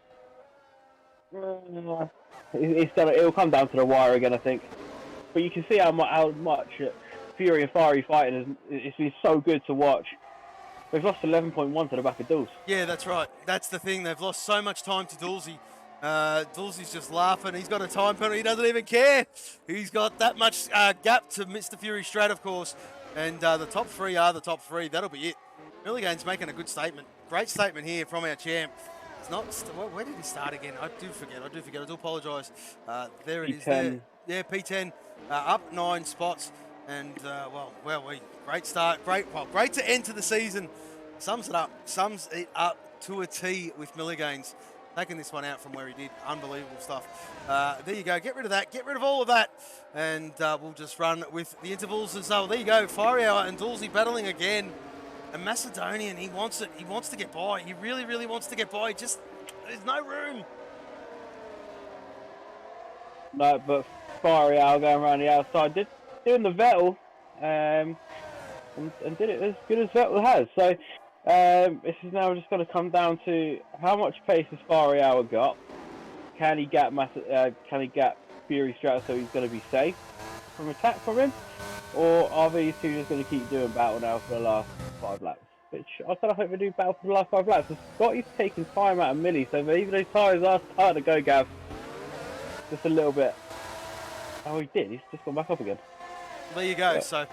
It'll come down to the wire again, I think. But you can see how much Fury and Fiery fighting it's been so good to watch. They've lost 11.1 to the back of Dulce. Yeah, that's right. That's the thing. They've lost so much time to Dulcie. Dulcie's just laughing. He's got a time penalty. He doesn't even care. He's got that much gap to Mr. Fury Strat, of course. And the top 3 are the top 3. That'll be it. Milligan's making a good statement. Great statement here from our champ. It's not. Where did he start again? I do forget. I do apologise. There it is. There. Yeah, P10 up 9 spots. And great start. Great to end to the season. Sums it up to a T with Milligains. Taking this one out from where he did. Unbelievable stuff. There you go. Get rid of that. Get rid of all of that. And we'll just run with the intervals. And so there you go. Fiery Hour and Dulcie battling again. And Macedonian, he wants it. He wants to get by. He really, really wants to get by. Just, there's no room. No, but Fiery Hour going around the outside, doing the Vettel, and did it as good as Vettel has. So this is now just going to come down to how much pace has Fiery Hour got. Can he gap Fury Strat so he's going to be safe from attack from him? Or are these two just going to keep doing battle now for the last 5 laps? Which I kind of hope they do battle for the last 5 laps. Scotty's taking time out of Millie, so even those tyres are starting to go, Gav. Just a little bit. Oh, he did. He's just gone back up again. There you go. Yeah. So,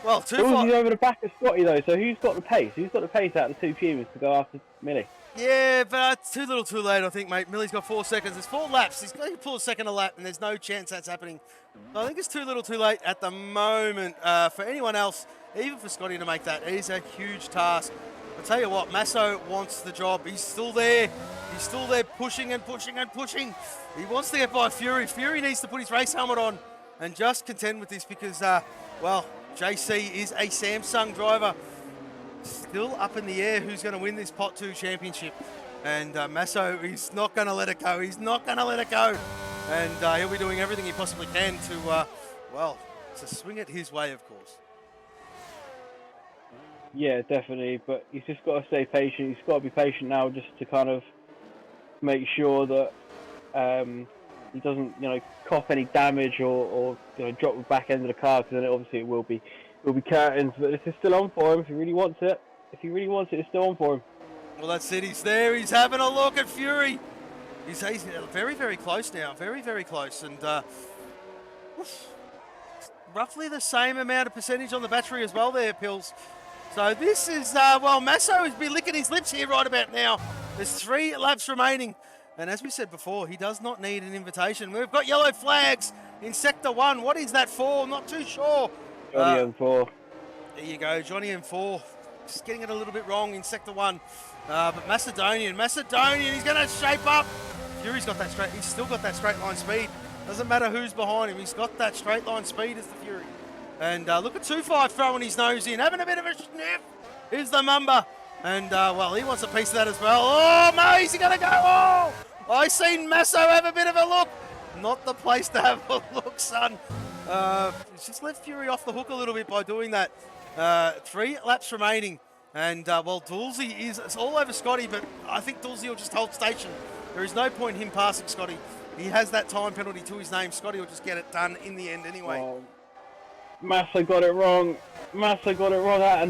well, He's over the back of Scotty, though, so who's got the pace? Who's got the pace out of the 2 humans to go after Millie? Yeah, but it's too little too late, I think, mate. Millie's got 4 seconds. There's 4 laps. He's going to pull a second a lap, and there's no chance that's happening. So I think it's too little too late at the moment for anyone else, even for Scotty to make that. It is a huge task. I'll tell you what, Masso wants the job. He's still there. He's still there pushing and pushing and pushing. He wants to get by Fury. Fury needs to put his race helmet on and just contend with this because, JC is a Samsung driver. Still up in the air who's going to win this Pot 2 championship. And Masso, he's not going to let it go. He's not going to let it go. And he'll be doing everything he possibly can to swing it his way, of course. Yeah, definitely. But he's just got to stay patient. He's got to be patient now just to kind of make sure that he doesn't, cough any damage or drop the back end of the car, because then obviously it will be curtains. But this is still on for him if he really wants it. If he really wants it, it's still on for him. Well, that's it. He's there. He's having a look at Fury. He's very, very close now. Very, very close. And roughly the same amount of percentage on the battery as well there, Pills. So this is, Masso has been licking his lips here right about now. There's 3 laps remaining. And as we said before, he does not need an invitation. We've got yellow flags in Sector 1. What is that for? I'm not too sure. Johnny M4. There you go, Johnny M4. Just getting it a little bit wrong in Sector 1. But Macedonian, he's going to shape up. Fury's got that he's still got that straight line speed. Doesn't matter who's behind him, he's got that straight line speed as the Fury. And look at 2-5 throwing his nose in, having a bit of a sniff. Here's the Mamba. And, he wants a piece of that as well. Oh, no, is he going to go? Oh, I seen Masso have a bit of a look. Not the place to have a look, son. Just let Fury off the hook a little bit by doing that. 3 laps remaining. And, well, Dulcie it's all over Scotty, but I think Dulcie will just hold station. There is no point in him passing Scotty. He has that time penalty to his name. Scotty will just get it done in the end anyway. Massa got it wrong. Massa got it wrong out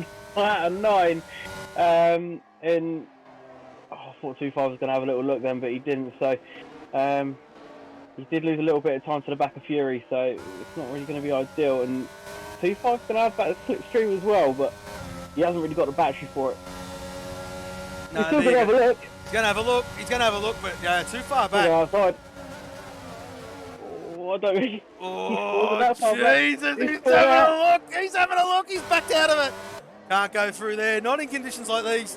of 9. And I thought 2.5 was going to have a little look then, but he didn't. So he did lose a little bit of time to the back of Fury, so it's not really going to be ideal. And 2.5's going to have that slipstream as well, but he hasn't really got the battery for it. No, he's still going to have a look. He's going to have a look. He's going to have a look, but too far back. Outside. Oh, I don't really. Oh, Jesus! He's having a look. He's having a look. He's backed out of it. Can't go through there. Not in conditions like these.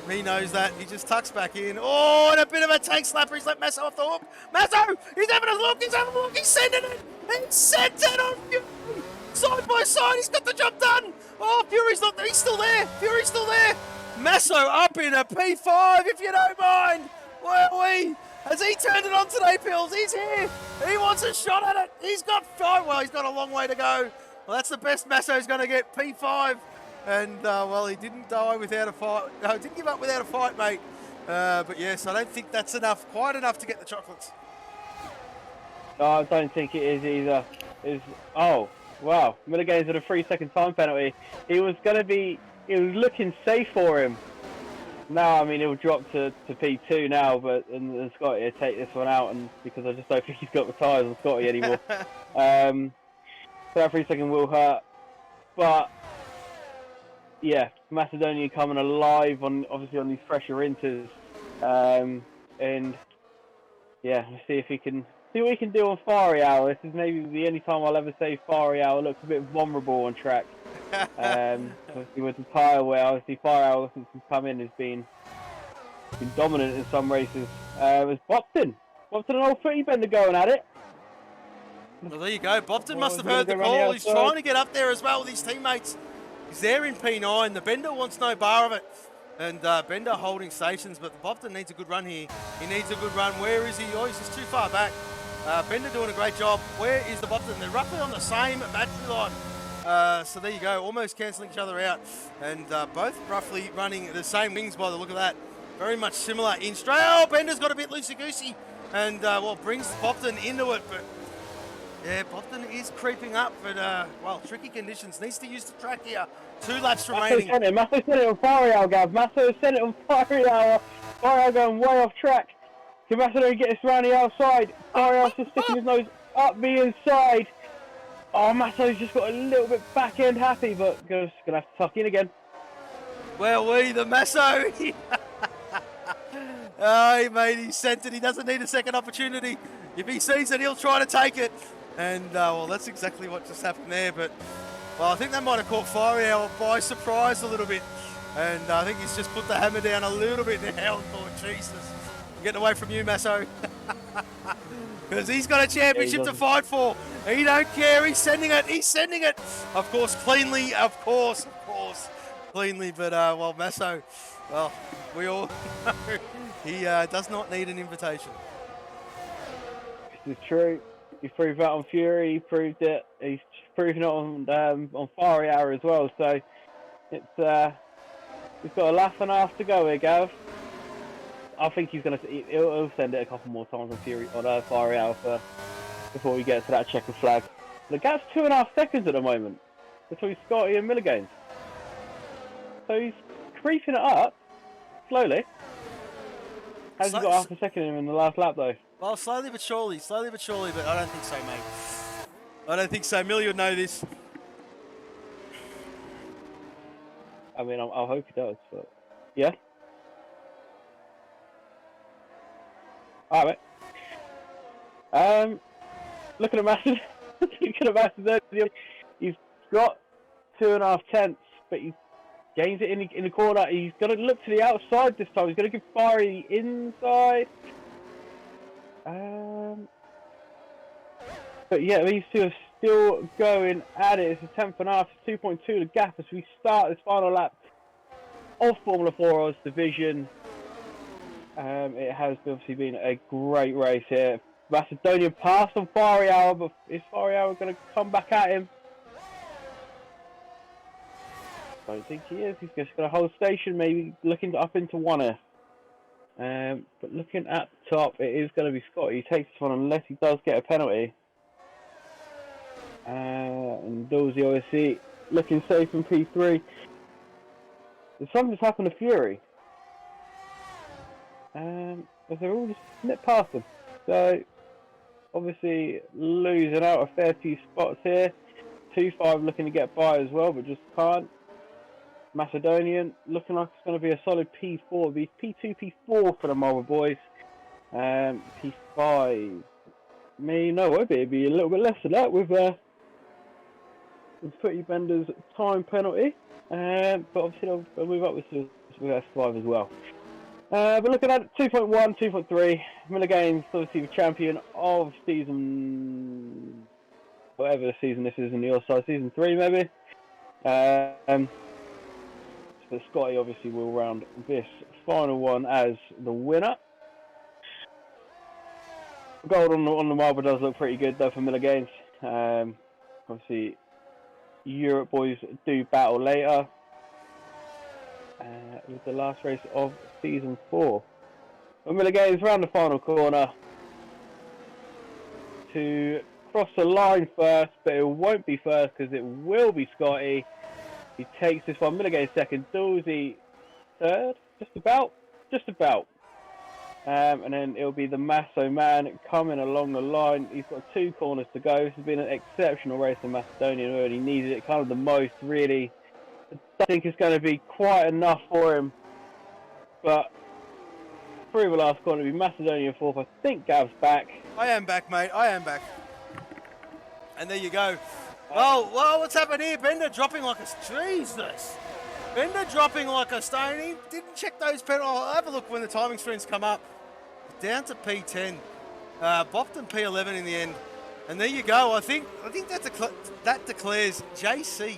He knows that. He just tucks back in. Oh, and a bit of a tank slapper. He's let Masso off the hook. Masso! He's having a look. He's having a look. He's sending it. He sent it on Fury. Side by side. He's got the job done. Oh, Fury's not there. He's still there. Fury's still there. Masso up in a P5, if you don't mind. Has he turned it on today, Pills? He's here. He wants a shot at it. He's got 5. Well, he's got a long way to go. Well, that's the best Masso's going to get, P5. And, well, he didn't die without a fight. No, didn't give up without a fight, mate. But, yes, I don't think that's enough. Quite enough to get the chocolates. No, I don't think it is either. Oh, wow. Milligan's with a 3-second time penalty. He was looking safe for him. Now, I mean, he'll drop to P2 now, but and Scotty will take this one out, and because I just don't think he's got the tyres on Scotty anymore. So that 3-second will hurt. But yeah, Macedonia coming alive obviously on these fresher inters, and yeah, let's see what he can do on Farial. This is maybe the only time I'll ever say Farial looks a bit vulnerable on track. Obviously with the tyre wear, obviously Farial since he's come in has been dominant in some races. It was Bopton and old footy bender going at it. Well, there you go. Bopton must have heard the call. He's trying to get up there as well with his teammates. He's there in P9. The Bender wants no bar of it. And Bender holding stations, but Bopton needs a good run here. He needs a good run. Where is he? Oh, he's just too far back. Bender doing a great job. Where is the Bopton? They're roughly on the same battery line. So there you go, almost cancelling each other out. And both roughly running the same wings by the look of that. Very much similar in straight. Oh, Bender's got a bit loosey-goosey. And, well, brings Bopton into it. But, yeah, Bopton is creeping up. But, well, tricky conditions. Needs to use the track here. 2 laps remaining. Masso sent it on Farial, Gav. Masso sent it on Farial. Farial going way off track. Can Macedonia get this around the outside? Farial's just sticking his nose up the inside. Oh, Masso's just got a little bit back end happy, but just gonna have to tuck in again. Well, the Masso. Oh, mate, he sent it. He doesn't need a second opportunity. If he sees it, he'll try to take it. And, well, that's exactly what just happened there. But, well, I think that might have caught Farial by surprise a little bit. And I think he's just put the hammer down a little bit now and thought, Jesus, I'm getting away from you, Masso. Because he's got a championship to fight for. He don't care. He's sending it. He's sending it. Of course, cleanly. Of course. Cleanly. But, well, Masso, well, we all know he does not need an invitation. This is true. He proved that on Fury. He proved it. He's proving it on Farial as well. So it's we've got a lap and a half to go here, Gav. I think he'll send it a couple more times on Farial before we get to that checkered flag. The gap's 2.5 seconds at the moment between Scotty and Milligan. So he's creeping it up slowly. Has he got half a second in the last lap though? Well, slowly but surely, but I don't think so, mate. I don't think so. Millie would know this. I mean, I hope he does, but yeah. Alright, mate. Looking at Macedonia, he's got 2.5 tenths, but he gains it in the corner. He's going to look to the outside this time. He's going to give Fiery the inside. But yeah, these two are still going at it. It's a 10.5, 2.2 the gap as we start this final lap of Formula 4 Aus Division. It has obviously been a great race here. Macedonia passed on Farial, but is Farial going to come back at him? don't think he is. He's just going to hold station, maybe looking up into 1F. But looking at the top, it is going to be Scott. He takes this one unless he does get a penalty. And Dorsey obviously looking safe in P3. Something's happened to Fury. As they're all just nipped past them. So, obviously losing out a fair few spots here. 2-5 looking to get by as well, but just can't. Macedonian looking like it's going to be a solid P4. It'll be P2, P4 for the Marlborough boys. P5. No, won't be. It'll be a little bit less than that with Footy Bender's time penalty. But obviously they'll move up with S5 as well. But looking at it, 2.1, 2.3. Miller Games, obviously the champion of season, whatever season this is in the All-Star, season 3 maybe. So Scotty obviously will round this final one as the winner. Gold on the marble does look pretty good though for Miller Games. Obviously Europe boys do battle later. With the last race of season 4. But Miller Games round the final corner to cross the line first, but it won't be first because it will be Scotty. He takes this one. Miller Games second, Dorsey third, just about. And then it'll be the Masso man coming along the line. He's got 2 corners to go. This has been an exceptional race in Macedonia, where he needed it kind of the most, really. I think it's going to be quite enough for him. But through the last corner, it'll be Macedonia 4th. I think Gav's back. I am back, mate. I am back. And there you go. Well, what's happened here? Bender dropping like a... Jesus. Bender dropping like a stone. He didn't check those penalties. I'll have a look when the timing screens come up. Down to P10. Bopton P11 in the end. And there you go. I think that declares JC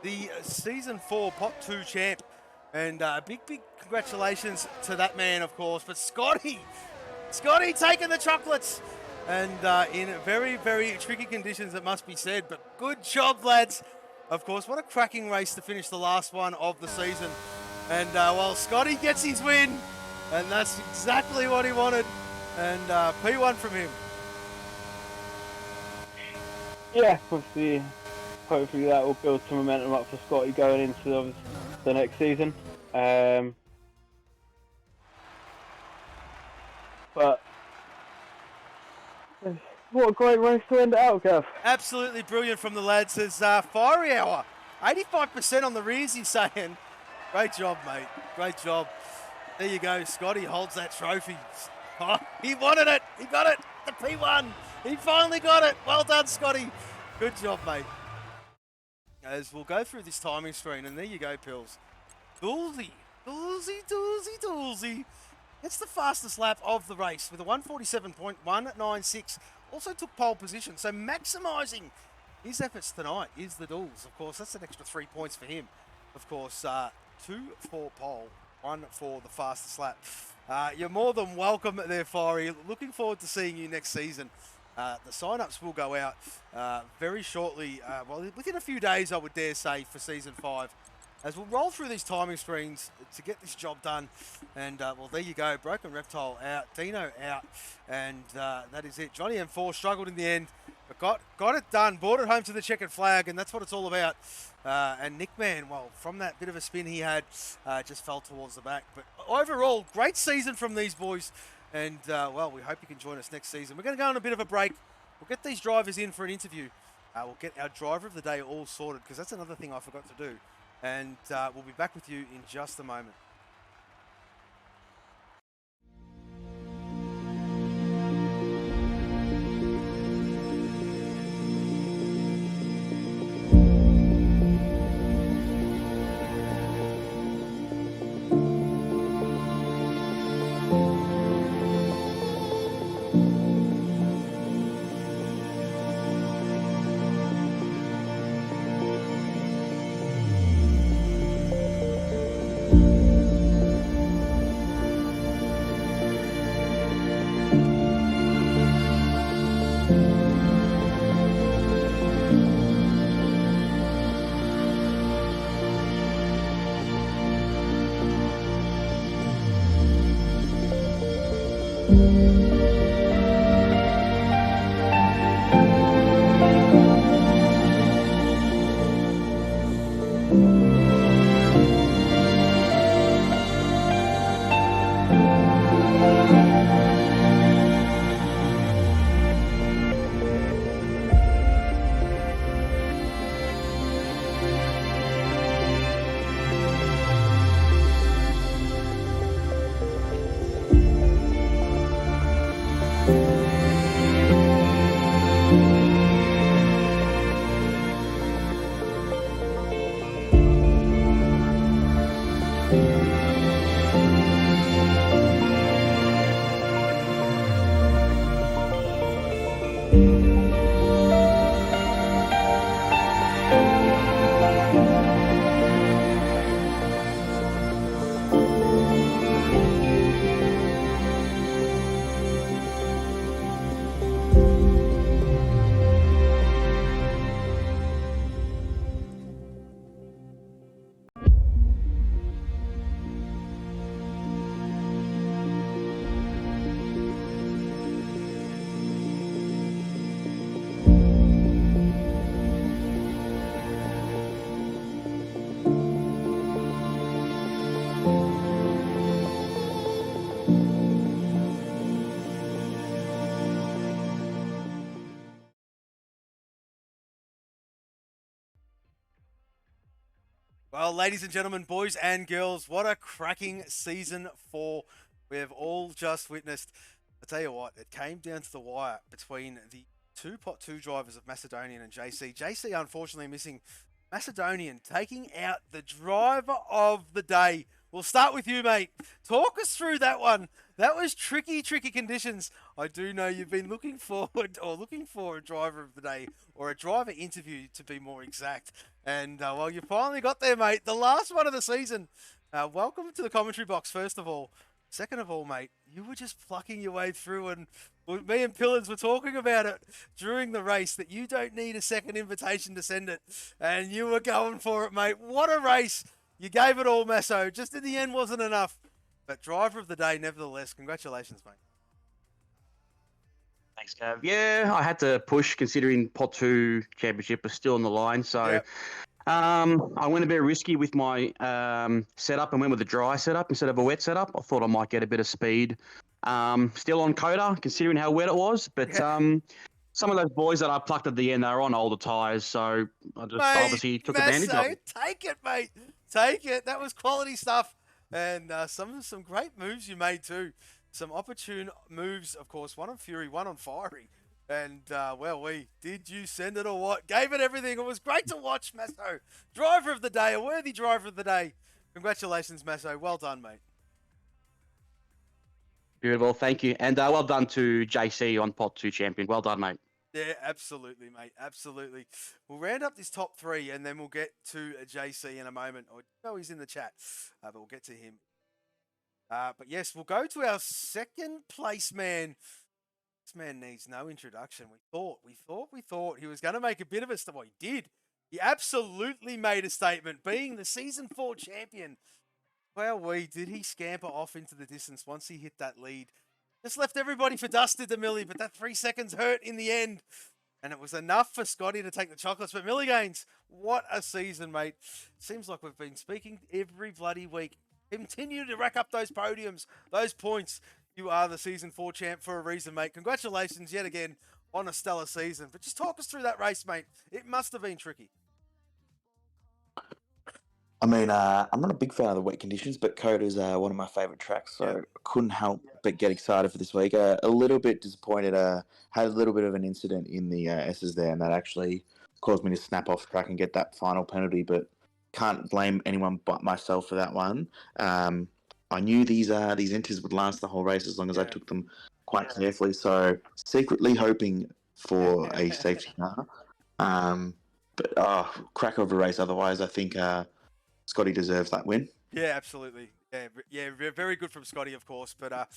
the season 4 Pot 2 champ. And big congratulations to that man, of course. But Scotty taking the chocolates. And in very, very tricky conditions, it must be said. But good job, lads. Of course, what a cracking race to finish the last one of the season. And well, Scotty gets his win. And that's exactly what he wanted. And P1 from him. Yeah, hopefully that will build some momentum up for Scotty going into the next season. But what a great race to end it out, Gav. Absolutely brilliant from the lads. There's Fiery Hour. 85% on the rears, he's saying. Great job, mate. Great job. There you go. Scotty holds that trophy. Oh, he wanted it. He got it. The P1. He finally got it. Well done, Scotty. Good job, mate. As we'll go through this timing screen, and there you go, Pills. Doolsey. It's the fastest lap of the race with a 147.196. Also took pole position, so maximising his efforts tonight is the Dools. Of course, that's an extra 3 points for him. Of course, 2 for pole, 1 for the fastest lap. You're more than welcome there, Fiery. Looking forward to seeing you next season. The sign-ups will go out very shortly, well, within a few days, I would dare say, for Season 5. As we'll roll through these timing screens to get this job done. And, well, there you go. Broken Reptile out. Dino out. And that is it. Johnny M4 struggled in the end, but got it done. Brought it home to the checkered flag, and that's what it's all about. And Nickman, well, from that bit of a spin he had, just fell towards the back. But overall, great season from these boys. And, well, we hope you can join us next season. We're going to go on a bit of a break. We'll get these drivers in for an interview. We'll get our driver of the day all sorted, because that's another thing I forgot to do. And we'll be back with you in just a moment. Well, ladies and gentlemen, boys and girls, what a cracking season 4 we have all just witnessed. I tell you what, it came down to the wire between the two Pot 2 drivers of Macedonian and JC. JC unfortunately missing. Macedonian taking out the driver of the day. We'll start with you, mate. Talk us through that one. That was tricky conditions. I do know you've been looking forward or looking for a driver of the day or a driver interview to be more exact. And well, you finally got there, mate. The last one of the season. Welcome to the commentary box, first of all. Second of all, mate, you were just plucking your way through, and me and Pillars were talking about it during the race that you don't need a second invitation to send it, and you were going for it, mate. What a race! You gave it all, Messo. Just in the end wasn't enough. But driver of the day, nevertheless. Congratulations, mate. Thanks, Gav. Yeah, I had to push considering Pot 2 championship was still on the line. So Yep. I went a bit risky with my setup and went with a dry setup instead of a wet setup. I thought I might get a bit of speed. Still on COTA, considering how wet it was. But some of those boys that I plucked at the end, they were on older tyres. So I just obviously took advantage of it. Take it, mate. Take it. That was quality stuff. And some great moves you made too. Some opportune moves, of course. One on Fury, one on Fiery. And, well, did you send it or what? Gave it everything. It was great to watch, Masso. Driver of the day, a worthy driver of the day. Congratulations, Masso. Well done, mate. Beautiful, thank you. And well done to JC on Pot 2 champion. Well done, mate. Yeah, absolutely, mate. Absolutely. We'll round up this top 3 and then we'll get to JC in a moment. No, he's in the chat, but we'll get to him. But yes, we'll go to our second place man. This man needs no introduction. We thought he was going to make a bit of a statement. Well, he did. He absolutely made a statement, being the season 4 champion. Well, did he scamper off into the distance once he hit that lead? Just left everybody for dusted to Millie, but that 3 seconds hurt in the end. And it was enough for Scotty to take the chocolates. But Millie Gaines, what a season, mate. Seems like we've been speaking every bloody week. Continue to rack up those podiums, those points. You are the season 4 champ for a reason, mate. Congratulations yet again on a stellar season. But just talk us through that race, mate. It must have been tricky. I mean, I'm not a big fan of the wet conditions, but COTA is one of my favourite tracks, so I couldn't help but get excited for this week. A little bit disappointed, had a little bit of an incident in the S's there, and that actually caused me to snap off track and get that final penalty, but can't blame anyone but myself for that one. I knew these inters would last the whole race as long as I took them quite carefully, so secretly hoping for a safety car. But cracker of a race otherwise. I think Scotty deserves that win. Yeah, absolutely. Yeah, very good from Scotty, of course. But,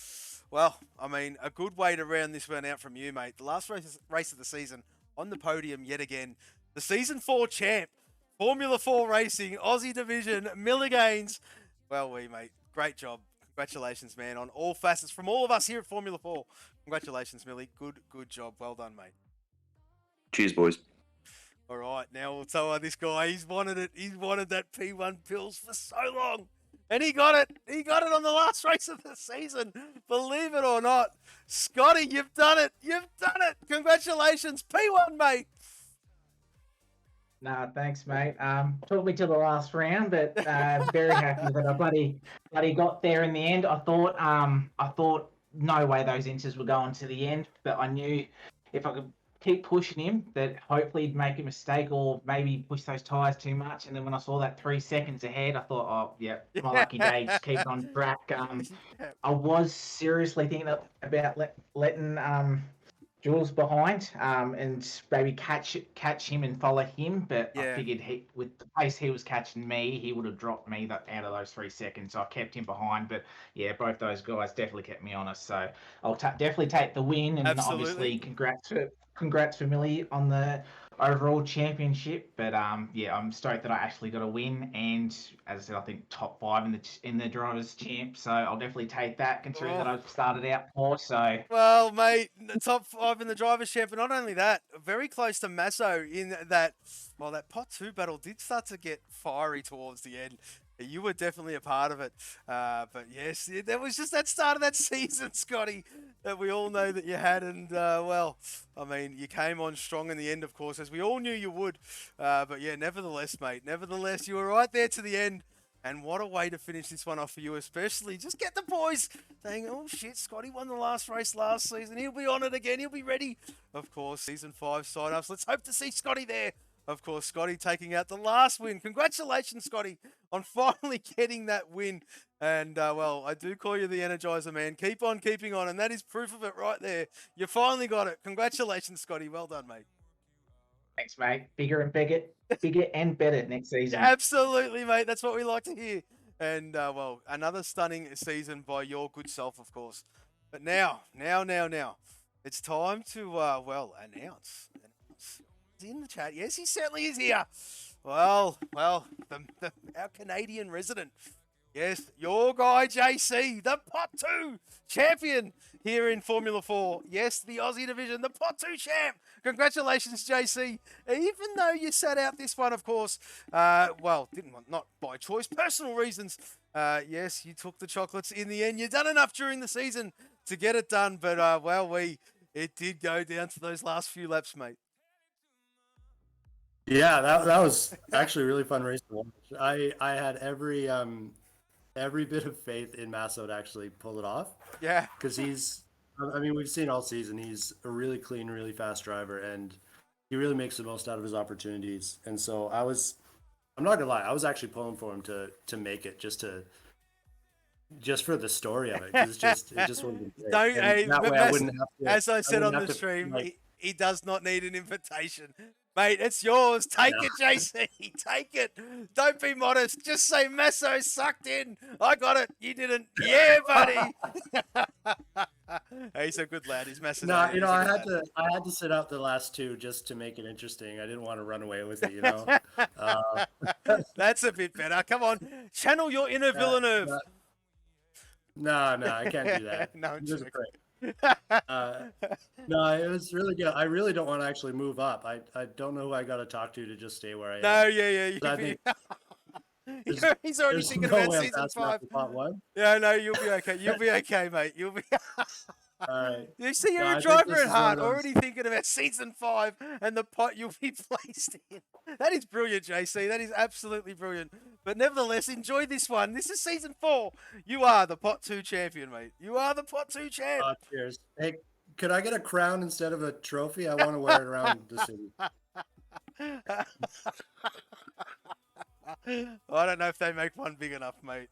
well, I mean, a good way to round this one out from you, mate. The last race of the season on the podium yet again. The season 4 champ, Formula 4 Racing, Aussie Division, Millie Gaines. Well, mate, great job. Congratulations, man, on all facets from all of us here at Formula 4. Congratulations, Millie. Good job. Well done, mate. Cheers, boys. All right, now we'll tell this guy, he's wanted it. He's wanted that P1 pills for so long. And he got it. He got it on the last race of the season. Believe it or not. Scotty, you've done it. You've done it. Congratulations. P1, mate. Nah, thanks, mate. Took me to the last round, but very happy that I bloody got there in the end. I thought no way those inters were going to the end, but I knew if I could keep pushing him, that hopefully he'd make a mistake or maybe push those tyres too much. And then when I saw that 3 seconds ahead, I thought, oh, yeah, my lucky day, just keep on track. I was seriously thinking about letting Jules behind and maybe catch him and follow him, but I figured with the pace he was catching me, he would have dropped me out of those 3 seconds. So I kept him behind, but yeah, both those guys definitely kept me honest. So I'll definitely take the win, and obviously congrats for Millie on the overall championship. But yeah, I'm stoked that I actually got a win, and as I said, I think top 5 in the drivers' champ. So I'll definitely take that, considering that I started out poor. So well, mate, the top 5 in the drivers' champ, but not only that, very close to Masso in that. Well, that pot 2 battle did start to get fiery towards the end. You were definitely a part of it. But yes, there was just that start of that season, Scotty, that we all know that you had. And, well, I mean, you came on strong in the end, of course, as we all knew you would. But yeah, nevertheless, mate, nevertheless, you were right there to the end. And what a way to finish this one off for you, especially. Just get the boys saying, oh, shit, Scotty won the last race last season. He'll be on it again. He'll be ready. Of course, Season 5 sign-ups. Let's hope to see Scotty there. Of course, Scotty taking out the last win. Congratulations, Scotty, on finally getting that win. And, well, I do call you the Energizer, man. Keep on keeping on, and that is proof of it right there. You finally got it. Congratulations, Scotty. Well done, mate. Thanks, mate. Bigger and better next season. Absolutely, mate. That's what we like to hear. And, well, another stunning season by your good self, of course. But now, it's time to, well, announce. He's in the chat. Yes, he certainly is here. Well, our Canadian resident. Yes, your guy, JC, the Pot 2 champion here in Formula 4. Yes, the Aussie division, the Pot 2 champ. Congratulations, JC. Even though you sat out this one, of course, well, not by choice, personal reasons. Yes, you took the chocolates in the end. You've done enough during the season to get it done, but, well, it did go down to those last few laps, mate. Yeah, that was actually a really fun race to watch. I had every bit of faith in Masso to actually pull it off. Yeah. Because I mean, we've seen all season, he's a really clean, really fast driver, and he really makes the most out of his opportunities. And so I'm not gonna lie, I was actually pulling for him to make it just for the story of it. 'Cause it just wouldn't be great. That way I wouldn't have to, as I said on the stream, he does not need an invitation. Mate, it's yours. Take it, JC. Take it. Don't be modest. Just say Masso sucked in. I got it. You didn't. Yeah, buddy. He's a good lad. He's Masso. No, I had to sit out the last two just to make it interesting. I didn't want to run away with it, That's a bit better. Come on. Channel your inner Villeneuve. No, I can't do that. No, it was great. No, it was really good. I really don't want to actually move up. I don't know who I got to talk to just stay where I am. No, yeah. I think he's already thinking about season 5. Yeah, no, you'll be okay. You'll be okay, mate. You'll be. You see, you're a driver at heart, already thinking about season 5 and the pot you'll be placed in. That is brilliant, JC. That is absolutely brilliant. But nevertheless, enjoy this one. This is season 4. You are the Pot 2 champion, mate. You are the Pot 2 champ. Cheers. Hey, could I get a crown instead of a trophy? I want to wear it around the city. I don't know if they make one big enough, mate.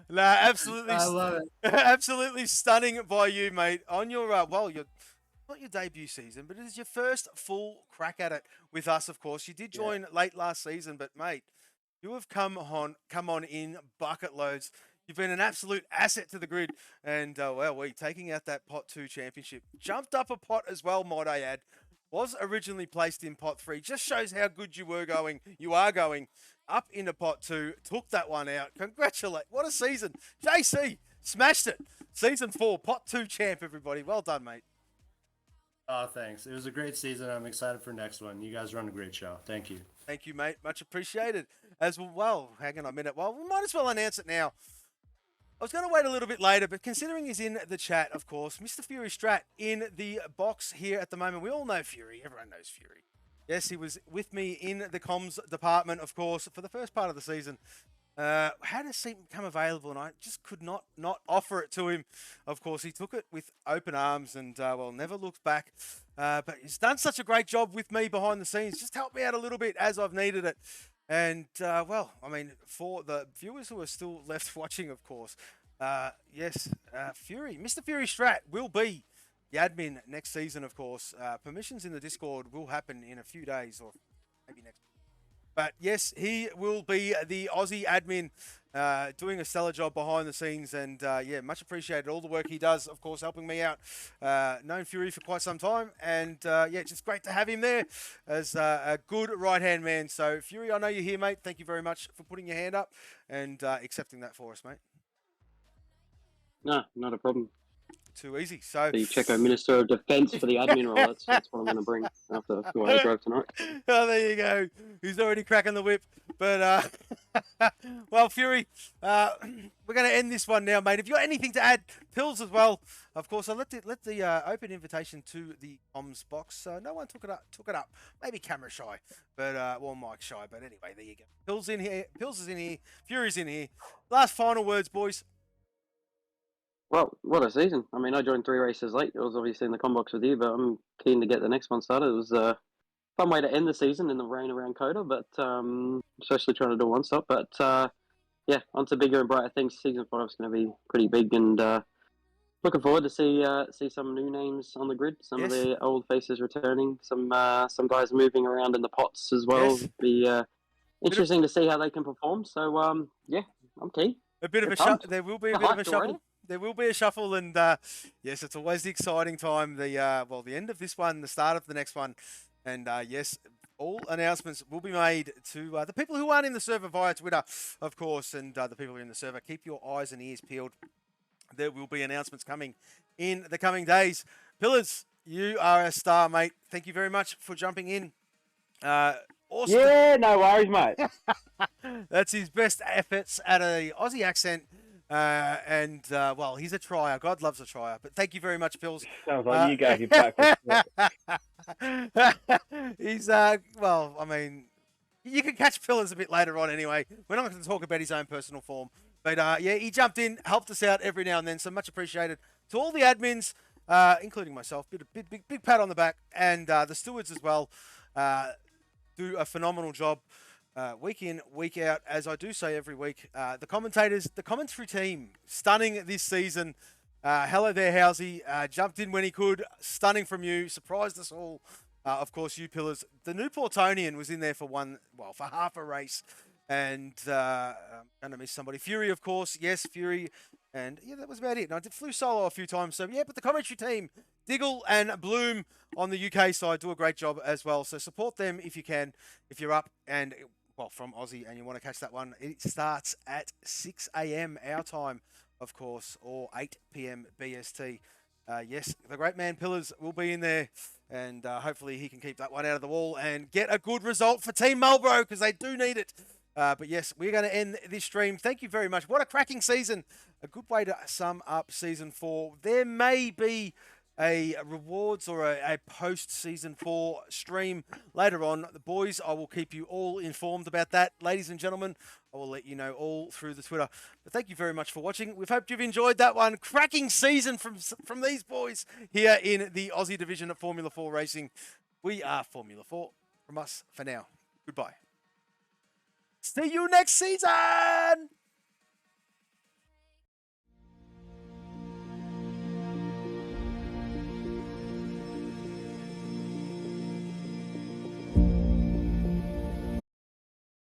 No, absolutely. I love it. Absolutely stunning by you, mate. On your well, your not your debut season, but it is your first full crack at it with us. Of course, you did join late last season, but mate, you have come on in bucket loads. You've been an absolute asset to the grid, and well, we taking out that Pot 2 championship. Jumped up a pot as well, might I add. Was originally placed in Pot 3. Just shows how good you are going up into Pot 2. Took that one out. Congratulate. What a season. JC, smashed it. Season 4, Pot 2 champ, everybody. Well done, mate. Oh, thanks. It was a great season. I'm excited for next one. You guys run a great show. Thank you. Thank you, mate. Much appreciated. As well, hang on a minute. Well, we might as well announce it now. I was going to wait a little bit later, but considering he's in the chat, of course, Mr. Fury Strat in the box here at the moment. We all know Fury. Everyone knows Fury. Yes, he was with me in the comms department, of course, for the first part of the season. Had a seat become available, and I just could not offer it to him. Of course, he took it with open arms and, well, never looked back. But he's done such a great job with me behind the scenes. Just helped me out a little bit as I've needed it. And, well, I mean, for the viewers who are still left watching, of course, yes, Fury, Mr. Fury Strat will be the admin next season, of course. Permissions in the Discord will happen in a few days or maybe next week. But, yes, he will be the Aussie admin, doing a stellar job behind the scenes. And, yeah, much appreciated all the work he does, of course, helping me out. Known Fury for quite some time. And, yeah, just great to have him there as a good right-hand man. So, Fury, I know you're here, mate. Thank you very much for putting your hand up and accepting that for us, mate. No, not a problem. too easy. So The Checo Minister of Defence for the admin role. That's what I'm going to bring after who I drove tonight. Oh, there you go. He's already cracking the whip. But, well, Fury, we're going to end this one now, mate. If you got anything to add, Pills as well. Of course, I let the open invitation to the comms box. No one took it up. Maybe camera shy, but well, mic shy. But anyway, there you go. Pills in here. Pills is in here. Fury's in here. Last final words, boys. Well, what a season. I mean, I joined 3 races late. It was obviously in the combox with you, but I'm keen to get the next one started. It was a fun way to end the season in the rain around COTA, but especially trying to do one stop. But yeah, on to bigger and brighter things. Season 5 is going to be pretty big, and looking forward to see some new names on the grid. Some of the old faces returning. Some guys moving around in the pots as well. Yes. Be interesting to see how they can perform. So yeah, I'm keen. A bit of a shuffle. There will be a bit of a shuffle. Already? There will be a shuffle, and yes, it's always the exciting time. The end of this one, the start of the next one, and yes, all announcements will be made to the people who aren't in the server via Twitter, of course, and the people who are in the server. Keep your eyes and ears peeled. There will be announcements coming in the coming days. Pillars, you are a star, mate. Thank you very much for jumping in. Awesome. Yeah, no worries, mate. That's his best efforts at a Aussie accent. Well, he's a trier. God loves a trier. But thank you very much, Pills. Sounds like you gave your back. He's, well, I mean, you can catch Pillars a bit later on anyway. We're not going to talk about his own personal form. But, yeah, he jumped in, helped us out every now and then. So much appreciated to all the admins, including myself. Big pat on the back. And the stewards as well do a phenomenal job. Week in, week out, as I do say every week. The commentators, the commentary team, stunning this season. Hello there, Housey. Jumped in when he could. Stunning from you. Surprised us all. Of course, you Pillars. The new Portonian was in there for half a race. And I'm going to miss somebody. Fury, of course. Yes, Fury. And yeah, that was about it. And I flew solo a few times. So yeah, but the commentary team, Diggle and Bloom on the UK side, do a great job as well. So support them if you can, if you're up and from Aussie and you want to catch that one. It starts at 6 a.m. our time, of course, or 8 p.m. BST. Yes, the great man Pillars will be in there, and hopefully he can keep that one out of the wall and get a good result for Team Marlborough, because they do need it. But yes, we're going to end this stream. Thank you very much. What a cracking season. A good way to sum up Season 4. There may be a rewards or a post-Season 4 stream later on. The boys, I will keep you all informed about that. Ladies and gentlemen, I will let you know all through the Twitter. But thank you very much for watching. We've hoped you've enjoyed that one. Cracking season from these boys here in the Aussie division at Formula 4 Racing. We are Formula 4. From us for now. Goodbye. See you next season!